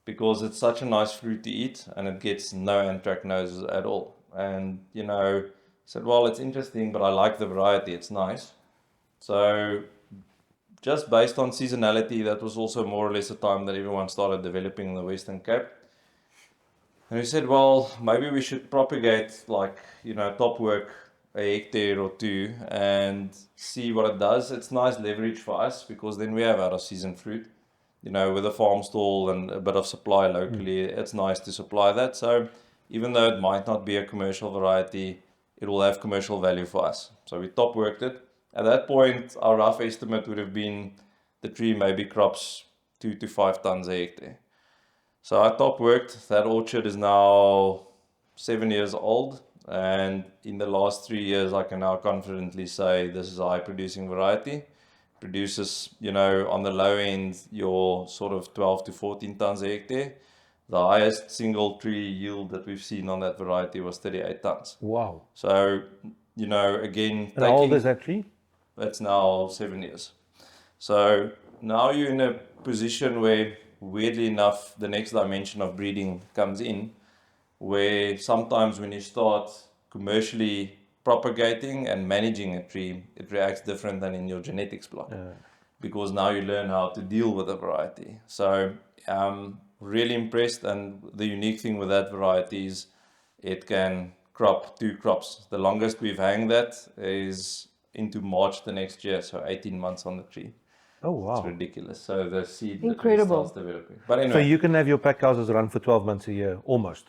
because it's such a nice fruit to eat and it gets no anthracnose at all. And, said, well, it's interesting, but I like the variety. It's nice. So just based on seasonality, that was also more or less the time that everyone started developing in the Western Cape. And we said, well, maybe we should propagate top work a hectare or two and see what it does. It's nice leverage for us because then we have out of season fruit, with a farm stall and a bit of supply locally. It's nice to supply that. So even though it might not be a commercial variety, it will have commercial value for us. So we top worked it. At that point, our rough estimate would have been the tree maybe crops 2 to 5 tons a hectare. So I top worked. That orchard is now 7 years old. And in the last 3 years, I can now confidently say this is a high producing variety. Produces, on the low end, your sort of 12 to 14 tons a hectare. The highest single tree yield that we've seen on that variety was 38 tons. Wow. So, again, And how old is that tree? That's now 7 years. So now you're in a position where, weirdly enough, the next dimension of breeding comes in, where sometimes when you start commercially propagating and managing a tree, it reacts different than in your genetics block. Because now you learn how to deal with a variety. So really impressed, and the unique thing with that variety is it can crop 2 crops. The longest we've hung that is into March the next year, so 18 months on the tree. Oh, wow. It's ridiculous. So the seed Incredible. starts developing. But anyway. So you can have your pack houses run for 12 months a year, almost.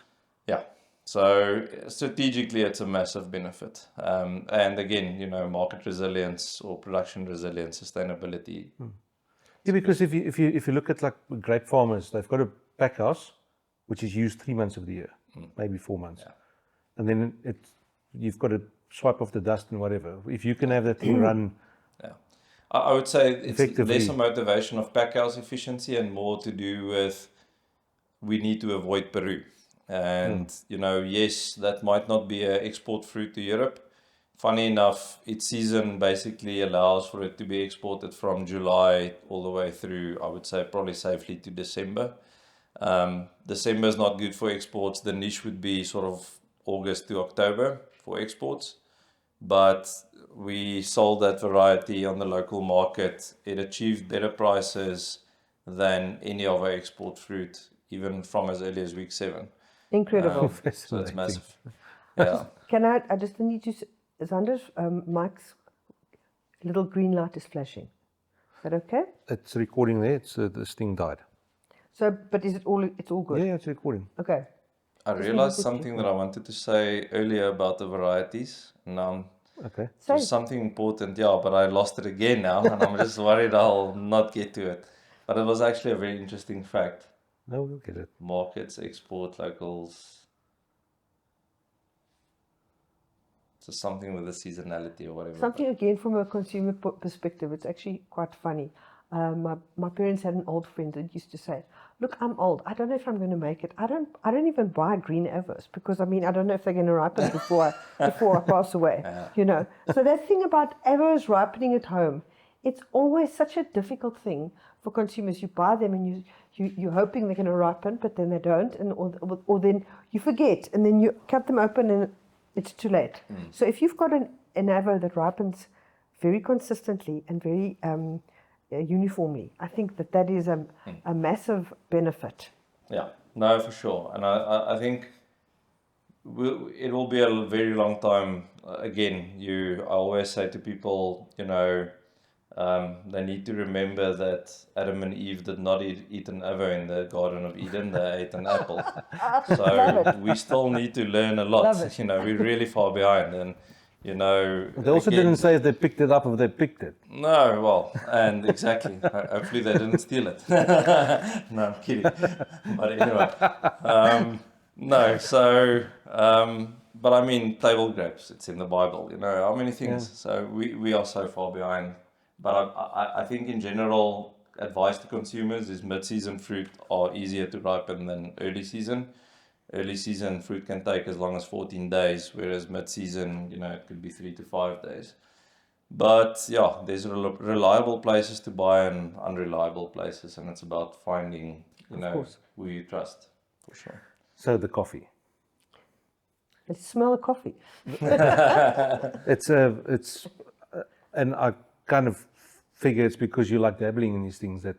Yeah. So strategically, it's a massive benefit. And again, market resilience or production resilience, sustainability. Yeah, because if you look at like grape farmers, they've got a pack house which is used 3 months of the year, maybe 4 months, and then you've got to swipe off the dust and whatever. If you can have that thing run, I would say it's effectively less a motivation of pack house efficiency and more to do with we need to avoid Peru. And yes, that might not be an export fruit to Europe. Funny enough, its season basically allows for it to be exported from July all the way through, I would say, probably safely to December. December is not good for exports. The niche would be sort of August to October for exports. But we sold that variety on the local market. It achieved better prices than any of our export fruit, even from as early as week 7. Incredible. So it's massive. Yeah. Can I just need you, Zander's Mike's little green light is flashing. Is that okay? it's recording there. This thing died. So, but is it all? It's all good. Yeah, it's recording. Okay. I realized something that I wanted to say earlier about the varieties. And Okay. So, something important, but I lost it again now, and I'm just worried I'll not get to it. But it was actually a very interesting fact. No, we'll get it. Markets, export, locals. So something with the seasonality or whatever. something again from a consumer perspective, it's actually quite funny. My parents had an old friend that used to say, "Look, I'm old. I don't know if I'm going to make it. I don't even buy green avos because I don't know if they're going to ripen before I pass away." So that thing about avos ripening at home, it's always such a difficult thing for consumers. You buy them and you're hoping they're going to ripen, but then they don't, and or then you forget, and then you cut them open and it's too late. So if you've got an avo that ripens very consistently and very uniformly, I think that is a massive benefit. Yeah, no, for sure. And I think it will be a very long time. Again, I always say to people, they need to remember that Adam and Eve did not eat an avo in the Garden of Eden. They ate an apple. So we still need to learn a lot. Love it. We're really far behind. And, They also didn't say if they picked it up or they picked it. No, well, and exactly. Hopefully they didn't steal it. No, I'm kidding. But anyway, no. So, but I mean, table grapes. It's in the Bible. How many things? Yeah. So we are so far behind. But I think in general, advice to consumers is mid-season fruit are easier to ripen than early season. Early season fruit can take as long as 14 days, whereas mid-season, it could be 3 to 5 days. But yeah, there's reliable places to buy and unreliable places, and it's about finding, who you trust, for sure. So the coffee. Let's smell the coffee. And I kind of figure it's because you like dabbling in these things. That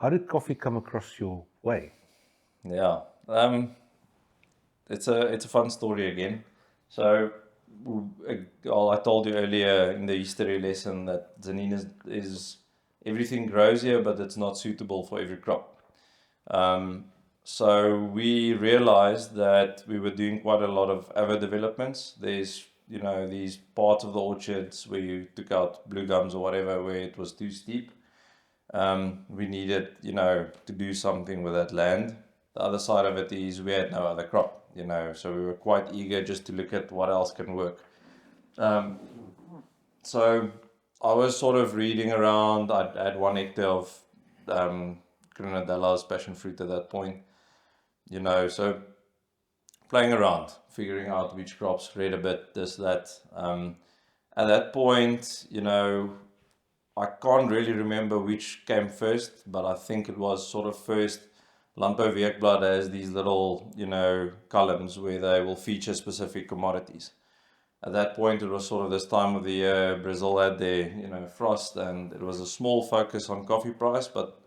how did coffee come across your way? Yeah. It's a fun story again. So, I told you earlier in the history lesson that Tzaneen is everything grows here, but it's not suitable for every crop. So we realized that we were doing quite a lot of avo developments. There's these parts of the orchards where you took out blue gums or whatever, where it was too steep. We needed, to do something with that land. The other side of it is we had no other crop, so we were quite eager just to look at what else can work. So I was sort of reading around. I had 1 hectare of Grenadilla's passion fruit at that point, so playing around, figuring out which crops, read a bit, this, that. At that point, I can't really remember which came first, but I think it was sort of first. Landbou Weekblad has these little, columns where they will feature specific commodities. At that point, it was sort of this time of the year, Brazil had their, frost, and it was a small focus on coffee price, but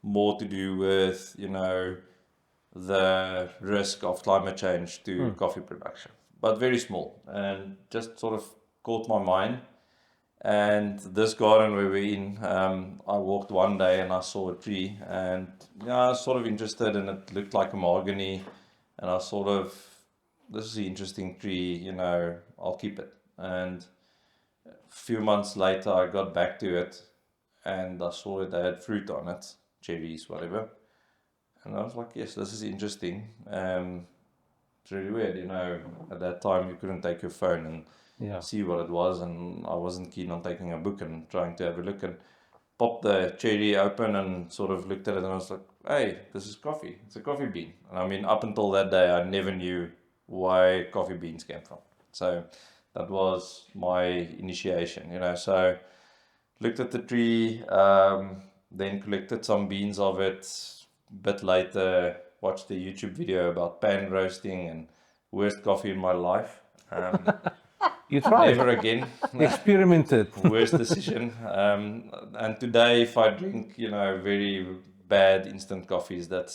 more to do with, the risk of climate change to coffee production, but very small, and just sort of caught my mind. And this garden where we're in, I walked one day and I saw a tree, and I was sort of interested, and it looked like a mahogany, and I sort of, this is an interesting tree, I'll keep it. And a few months later, I got back to it, and I saw it had fruit on it, cherries, whatever. And I was like, yes, this is interesting. It's really weird, at that time you couldn't take your phone and see what it was, and I wasn't keen on taking a book and trying to have a look, and popped the cherry open and sort of looked at it, and I was like, hey, this is coffee. It's a coffee bean. And I mean, up until that day, I never knew why coffee beans came from. So that was my initiation, So looked at the tree, then collected some beans of it. A bit later, watched a YouTube video about pan roasting and worst coffee in my life. You tried. Never again. Experimented. Worst decision. And today, if I drink, very bad instant coffees, that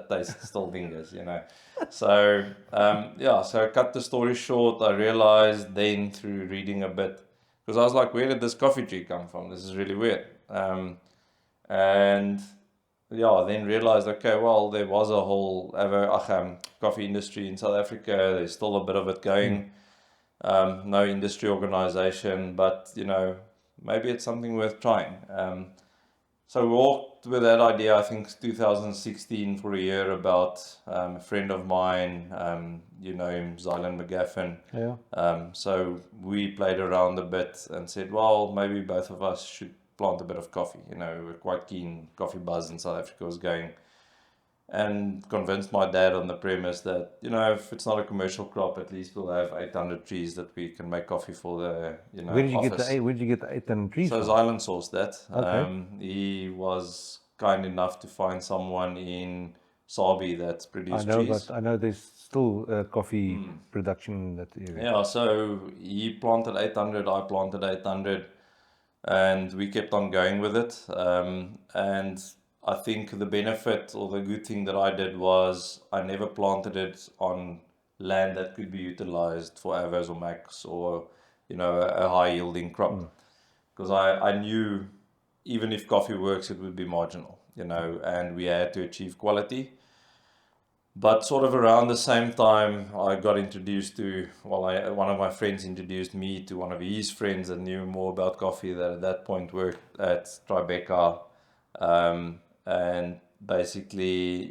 taste still lingers, So, so cut the story short, I realized then through reading a bit, because I was like, where did this coffee tree come from? This is really weird. And then realized, okay, well, there was a whole coffee industry in South Africa. There's still a bit of it going. No industry organization, but, maybe it's something worth trying. So we walked with that idea, I think 2016 for a year, about a friend of mine, him, Zylan McGaffin. Yeah. So we played around a bit and said, well, maybe both of us should plant a bit of coffee. We were quite keen. Coffee buzz in South Africa was going. And convinced my dad on the premise that, if it's not a commercial crop, at least we'll have 800 trees that we can make coffee for the, Where did you office. Where did you get the 800 trees? So from? Zylan sourced that. Okay. He was kind enough to find someone in Sabi that produced trees. I know there's still coffee production in that area. Yeah, so he planted 800, I planted 800, and we kept on going with it. And I think the benefit or the good thing that I did was I never planted it on land that could be utilized for avos or macs or, a high yielding crop. Because I knew even if coffee works, it would be marginal, and we had to achieve quality. But sort of around the same time, I got introduced to, one of my friends introduced me to one of his friends that knew more about coffee, that at that point worked at Tribeca. And basically,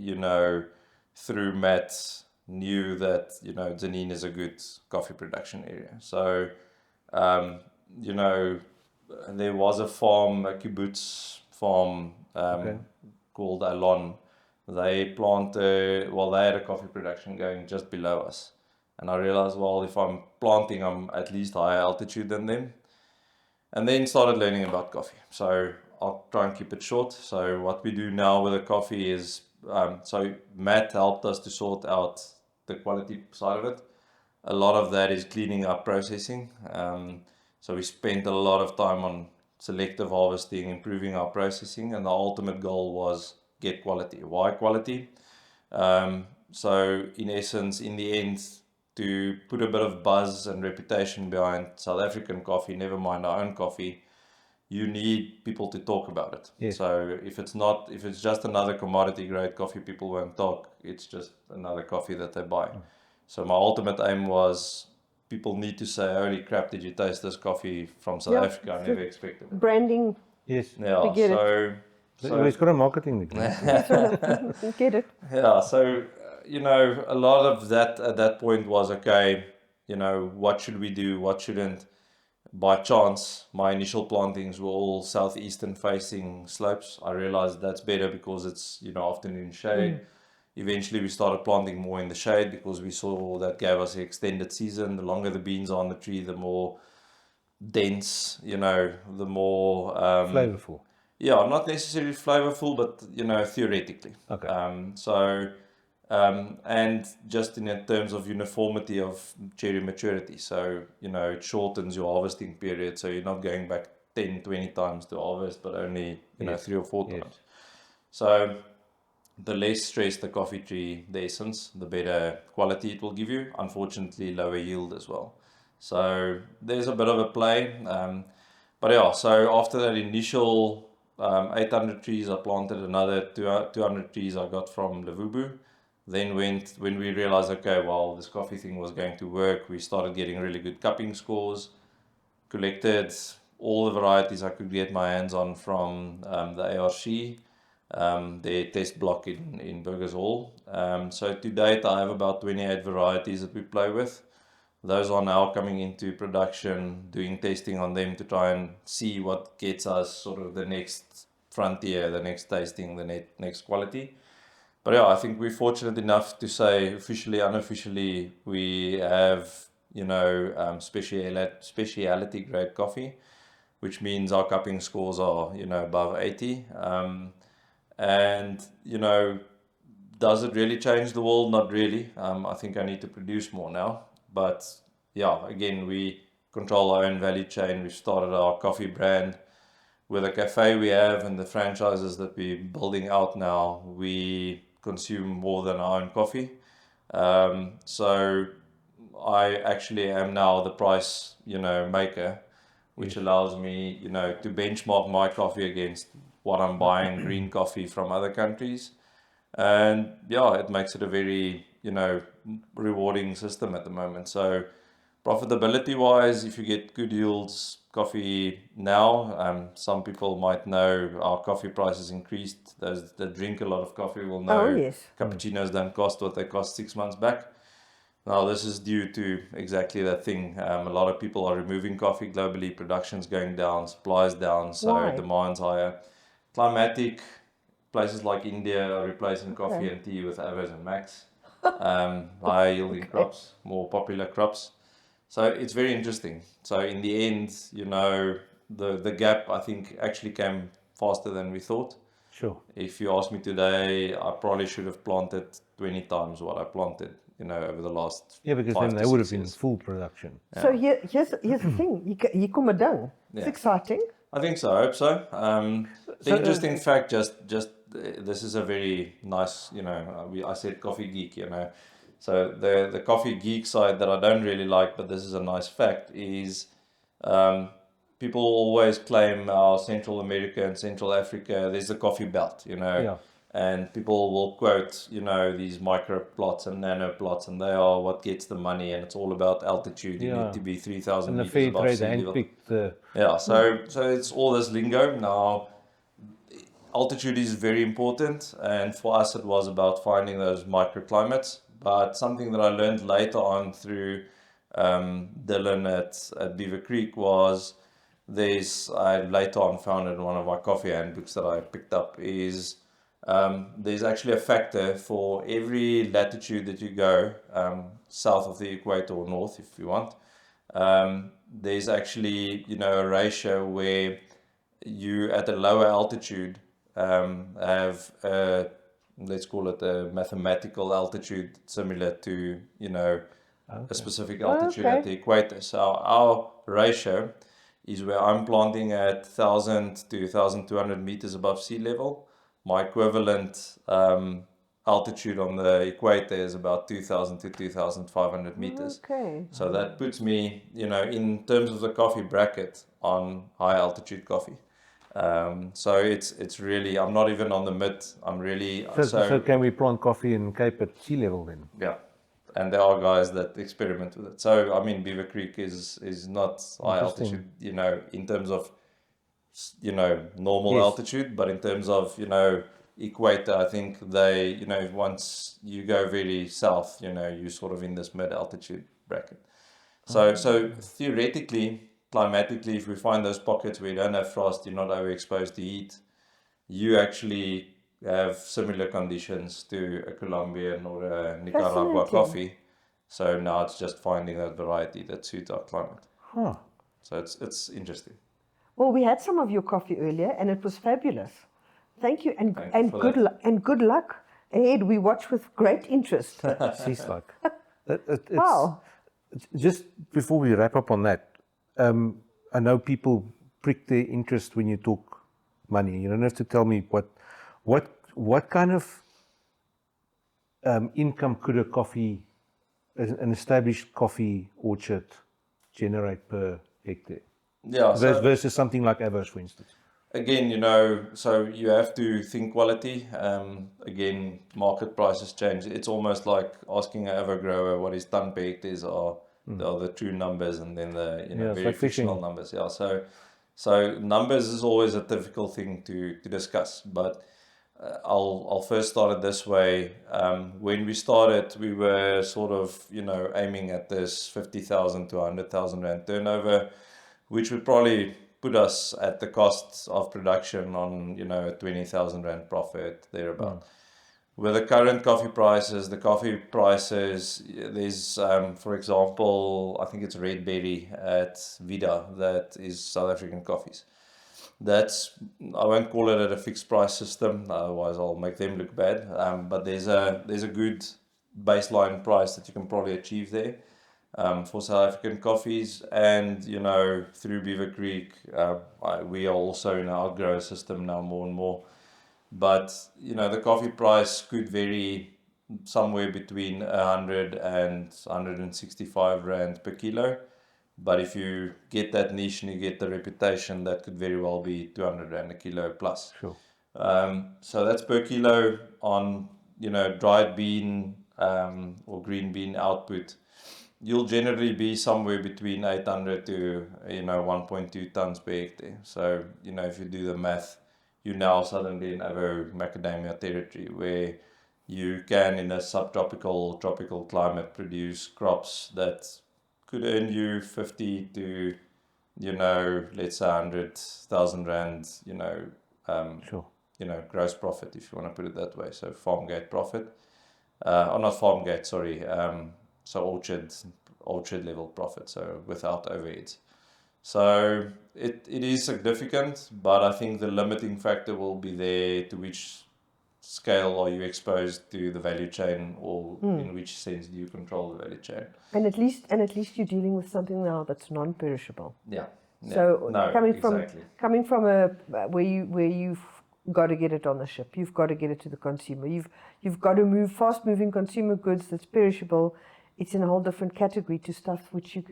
through Matt, knew that, Tzaneen is a good coffee production area. So, there was a farm, a kibbutz farm, called Alon. They planted, they had a coffee production going just below us. And I realized, if I'm planting, I'm at least higher altitude than them. And then started learning about coffee. So I'll try and keep it short. So what we do now with the coffee is, so Matt helped us to sort out the quality side of it. A lot of that is cleaning up processing. So we spent a lot of time on selective harvesting, improving our processing, and the ultimate goal was get quality. Why quality? So in essence, in the end, to put a bit of buzz and reputation behind South African coffee, never mind our own coffee, you need people to talk about it. Yes. So if it's just another commodity grade coffee, people won't talk. It's just another coffee that they buy. So my ultimate aim was people need to say, holy crap, did you taste this coffee from South Yeah, Africa? I never expected it. Branding, Yes. Yeah, We get it. so He's got a marketing degree. get it? yeah, so a lot of that at that point was okay. What should we do? What shouldn't? By chance, my initial plantings were all southeastern facing slopes. I realized that's better because it's afternoon shade. Eventually, we started planting more in the shade because we saw that gave us the extended season. The longer the beans are on the tree, the more dense, the more Flavorful. yeah, not necessarily flavorful, but theoretically. Okay. And just in terms of uniformity of cherry maturity, so it shortens your harvesting period, so you're not going back 10, 20 times to harvest, but only 3 or 4 times. So the less stress the coffee tree, the essence, the better quality it will give you. Unfortunately, lower yield as well. So there's a bit of a play. But yeah, so after that initial 800 trees, I planted another 200 trees I got from Levubu. Then when we realized, okay, well, this coffee thing was going to work, we started getting really good cupping scores, collected all the varieties I could get my hands on from the ARC, their test block in Burgers Hall. So to date, I have about 28 varieties that we play with. Those are now coming into production, doing testing on them to try and see what gets us sort of the next frontier, the next tasting, the next quality. But yeah, I think we're fortunate enough to say officially, unofficially, we have, speciality grade coffee, which means our cupping scores are, above 80. And, does it really change the world? Not really. I think I need to produce more now. But yeah, again, we control our own value chain. We've started our coffee brand. With the cafe we have and the franchises that we're building out now, we consume more than our own coffee. So I actually am now the price, maker, which allows me, to benchmark my coffee against what I'm buying green coffee from other countries. And yeah, it makes it a very, rewarding system at the moment. So profitability wise, if you get good yields coffee now, some people might know our coffee prices increased. Those that drink a lot of coffee will know yes. cappuccinos don't cost what they cost 6 months back. Now this is due to exactly that thing. A lot of people are removing coffee globally, production's going down, supply's down, so Why? demand's higher. Climatic, places like India are replacing coffee and tea with Avos and Max. Higher yielding crops, more popular crops. So it's very interesting. So in the end, the gap I think actually came faster than we thought. Sure. If you ask me today, I probably should have planted 20 times what I planted, over the last Yeah, because 5 then to they would have 6 been years. full production. So here's the thing. Hier kom 'n ding. It's Yeah. exciting. I think so. I hope so. The interesting fact, just this is a very nice, I said coffee geek, So the coffee geek side that I don't really like, but this is a nice fact, is people always claim our Central America and Central Africa, there's the coffee belt, Yeah. and people will quote, these micro plots and nano plots, and they are what gets the money, and it's all about altitude. You Yeah. need to be 3,000 And the meters fair above trade sea level. handpicked the Yeah, so it's all this lingo. Now, altitude is very important, and for us it was about finding those microclimates. But something that I learned later on through Dylan at Beaver Creek was I later on found in one of my coffee handbooks that I picked up is there's actually a factor for every latitude that you go south of the equator or north if you want. There's actually a ratio where you at a lower altitude have let's call it a mathematical altitude similar to a specific altitude at the equator. So our ratio is where I'm planting at 1,000 to 1,200 meters above sea level. My equivalent altitude on the equator is about 2,000 to 2,500 meters. Okay. So that puts me, in terms of the coffee bracket, on high altitude coffee. So it's really, I'm not even on the mid. I'm really So can we plant coffee in Cape at sea level then? yeah. and there are guys that experiment with it. So I mean, Beaver Creek is not high altitude, in terms of normal Yes. altitude, but in terms of equator, I think they once you go very south, you're sort of in this mid altitude bracket. So theoretically, climatically, if we find those pockets where you don't have frost, you're not overexposed to heat, you actually have similar conditions to a Colombian or a Nicaragua Fascinating. coffee. So now it's just finding that variety that suits our climate. Huh. So it's interesting. Well, we had some of your coffee earlier, and it was fabulous. Thank you, and Thank you for good that. luck. And good luck ahead. We watch with great interest. She's like, it's, Wow. just before we wrap up on that, I know people prick their interest when you talk money. You don't have to tell me what kind of income could an established coffee orchard generate per hectare Yeah. So versus something like Avos, for instance. again, so you have to think quality. Again, market prices change. It's almost like asking an grower what his ton per hectares are the true numbers, and then the Yeah, it's very like fishing. fictional numbers. Yeah. So numbers is always a difficult thing to discuss, but I'll first start it this way. When we started, we were sort of aiming at this 50,000 to 100,000 rand turnover, which would probably put us at the cost of production on a 20,000 rand profit thereabout. With the current coffee prices, there's for example, I think it's Red Berry at Vida, that is South African coffees. I won't call it a fixed price system, otherwise I'll make them look bad. But there's a good baseline price that you can probably achieve there for South African coffees, and through Beaver Creek, we are also in our grower system now more and more. But the coffee price could vary somewhere between 100 and 165 rand per kilo. But if you get that niche and you get the reputation, that could very well be 200 rand a kilo plus. Sure. So that's per kilo on dried bean or green bean output. You'll generally be somewhere between 800 to 1.2 tons per hectare. So if you do the math, you're now suddenly in macadamia territory, where you can, in a subtropical tropical climate, produce crops that could earn you 50 to let's say 100,000 rand Sure. gross profit, if you want to put it that way. So farm gate profit, or not farm gate, sorry. So orchard level profit, so without overheads. So it is significant, but I think the limiting factor will be there, to which scale are you exposed to the value chain, or in which sense do you control the value chain? And at least you're dealing with something now that's non-perishable. Yeah. So No, exactly. coming from a where you've got to get it on the ship, you've got to get it to the consumer. You've got to move fast-moving consumer goods that's perishable. It's in a whole different category to stuff which you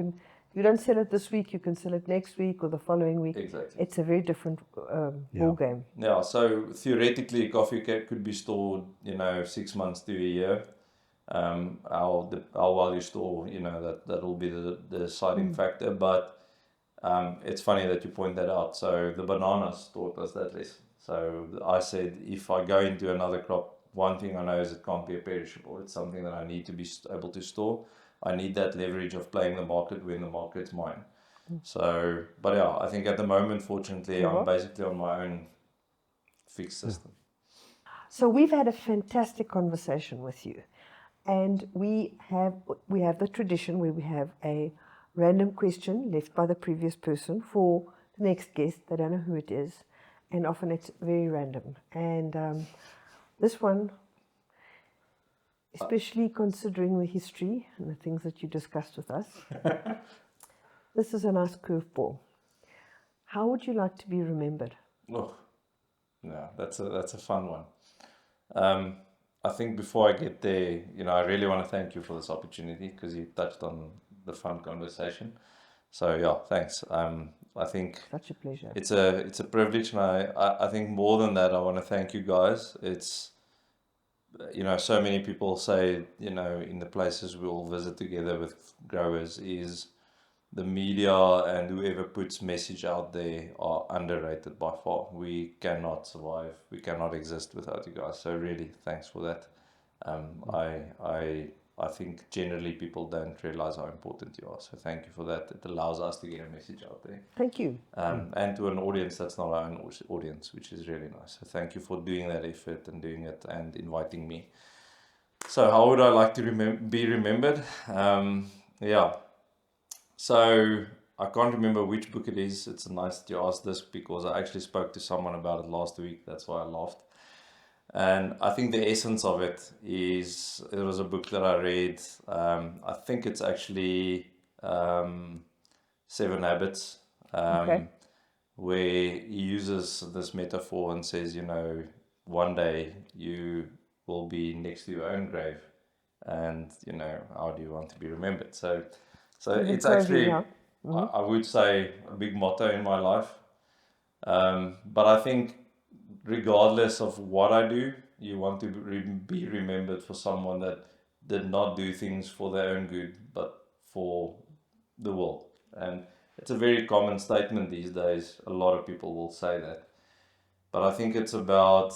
don't sell it this week, you can sell it next week or the following week. Exactly. It's a very different ball game. Yeah, so theoretically, coffee could be stored, 6 months to a year. How well you store, that will be the deciding factor. But it's funny that you point that out. So the bananas taught us that lesson. So I said, if I go into another crop, one thing I know is it can't be a perishable. It's something that I need to be able to store. I need that leverage of playing the market when the market's mine. So, but yeah, I think at the moment, fortunately, I'm basically on my own fixed system. So we've had a fantastic conversation with you, and we have the tradition where we have a random question left by the previous person for the next guest. They don't know who it is, and often it's very random. And this one, especially considering the history and the things that you discussed with us, this is a nice curveball. How would you like to be remembered? Oh, no, that's a fun one. I think before I get there, I really want to thank you for this opportunity, because you touched on the fun conversation. So yeah, thanks. I think Such a pleasure. it's a privilege, and I think more than that, I want to thank you guys. It's so many people say, in the places we all visit together with growers, is the media and whoever puts message out there are underrated by far. We cannot survive. We cannot exist without you guys. So really, thanks for that. I think generally people don't realize how important you are. So thank you for that. It allows us to get a message out there. Thank you. And to an audience that's not our own audience, which is really nice. So thank you for doing that effort and doing it and inviting me. So how would I like to be remembered? So I can't remember which book it is. It's nice that you asked this because I actually spoke to someone about it last week. That's why I laughed. And I think the essence of it was a book that I read. I think it's actually 7 Habits, Okay. where he uses this metaphor and says, one day you will be next to your own grave, and how do you want to be remembered? So it's actually, I would say, a big motto in my life. But I think regardless of what I do, you want to be remembered for someone that did not do things for their own good, but for the world. And it's a very common statement these days. A lot of people will say that. But I think it's about,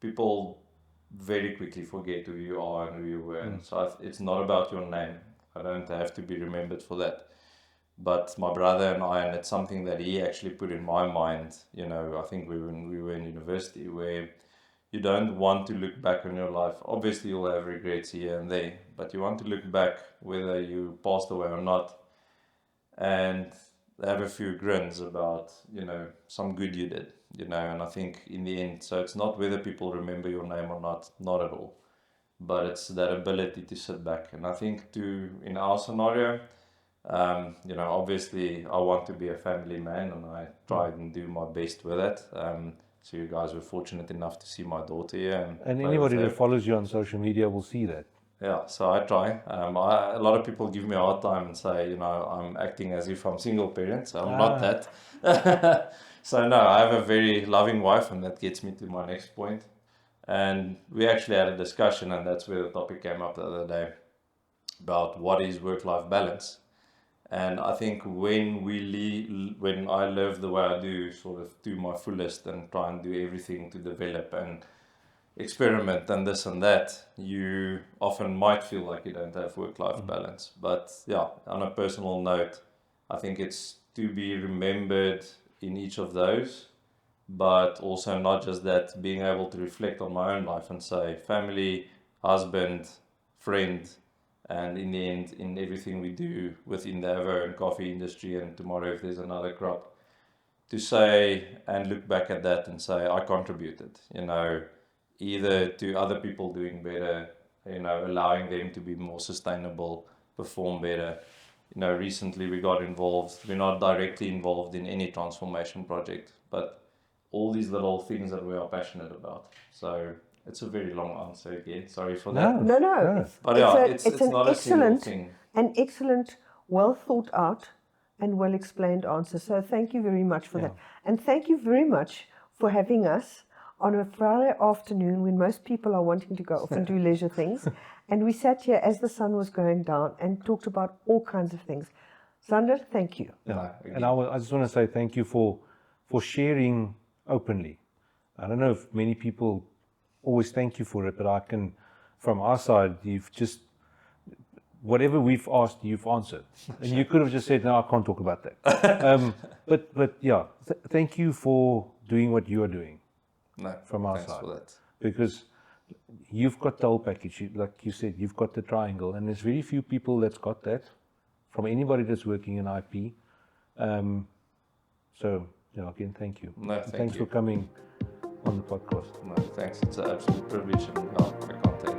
people very quickly forget who you are and who you were. And so it's not about your name. I don't have to be remembered for that. But my brother and I, and it's something that he actually put in my mind, I think when we were in university, where you don't want to look back on your life. Obviously, you'll have regrets here and there, but you want to look back whether you passed away or not and have a few grins about, some good you did, and I think in the end, so it's not whether people remember your name or not at all, but it's that ability to sit back. And I think in our scenario, obviously I want to be a family man and I try and do my best with it. So you guys were fortunate enough to see my daughter here. And anybody that follows you on social media will see that. Yeah, so I try. A lot of people give me a hard time and say, I'm acting as if I'm single parent, so I'm not that. So no, I have a very loving wife, and that gets me to my next point. And we actually had a discussion, and that's where the topic came up the other day, about what is work-life balance. And I think when I live the way I do, sort of to my fullest and try and do everything to develop and experiment and this and that, you often might feel like you don't have work-life balance. But yeah, on a personal note, I think it's to be remembered in each of those, but also not just that, being able to reflect on my own life and say family, husband, friend, and in the end, in everything we do within the Avo and coffee industry, and tomorrow if there's another crop, to say and look back at that and say, I contributed, either to other people doing better, allowing them to be more sustainable, perform better. Recently we got involved, we're not directly involved in any transformation project, but all these little things that we are passionate about. So it's a very long answer again. Sorry for that. No. But It's an not a single thing. excellent, well thought out and well explained answer. So thank you very much for that. And thank you very much for having us on a Friday afternoon when most people are wanting to go off and do leisure things. And we sat here as the sun was going down and talked about all kinds of things. Zander, thank you. Yeah. And I just want to say thank you for sharing openly. I don't know if many people always thank you for it, but I can, from our side, you've just, whatever we've asked, you've answered. And you could have just said, no, I can't talk about that. But yeah, thank you for doing what you are doing from our side. For that. Because you've got the whole package. Like you said, you've got the triangle. And there's very few people that's got that from anybody that's working in IP. So, again, thank you. No, Thanks for coming on the podcast. No, thanks. It's an absolute privilege, and I can't take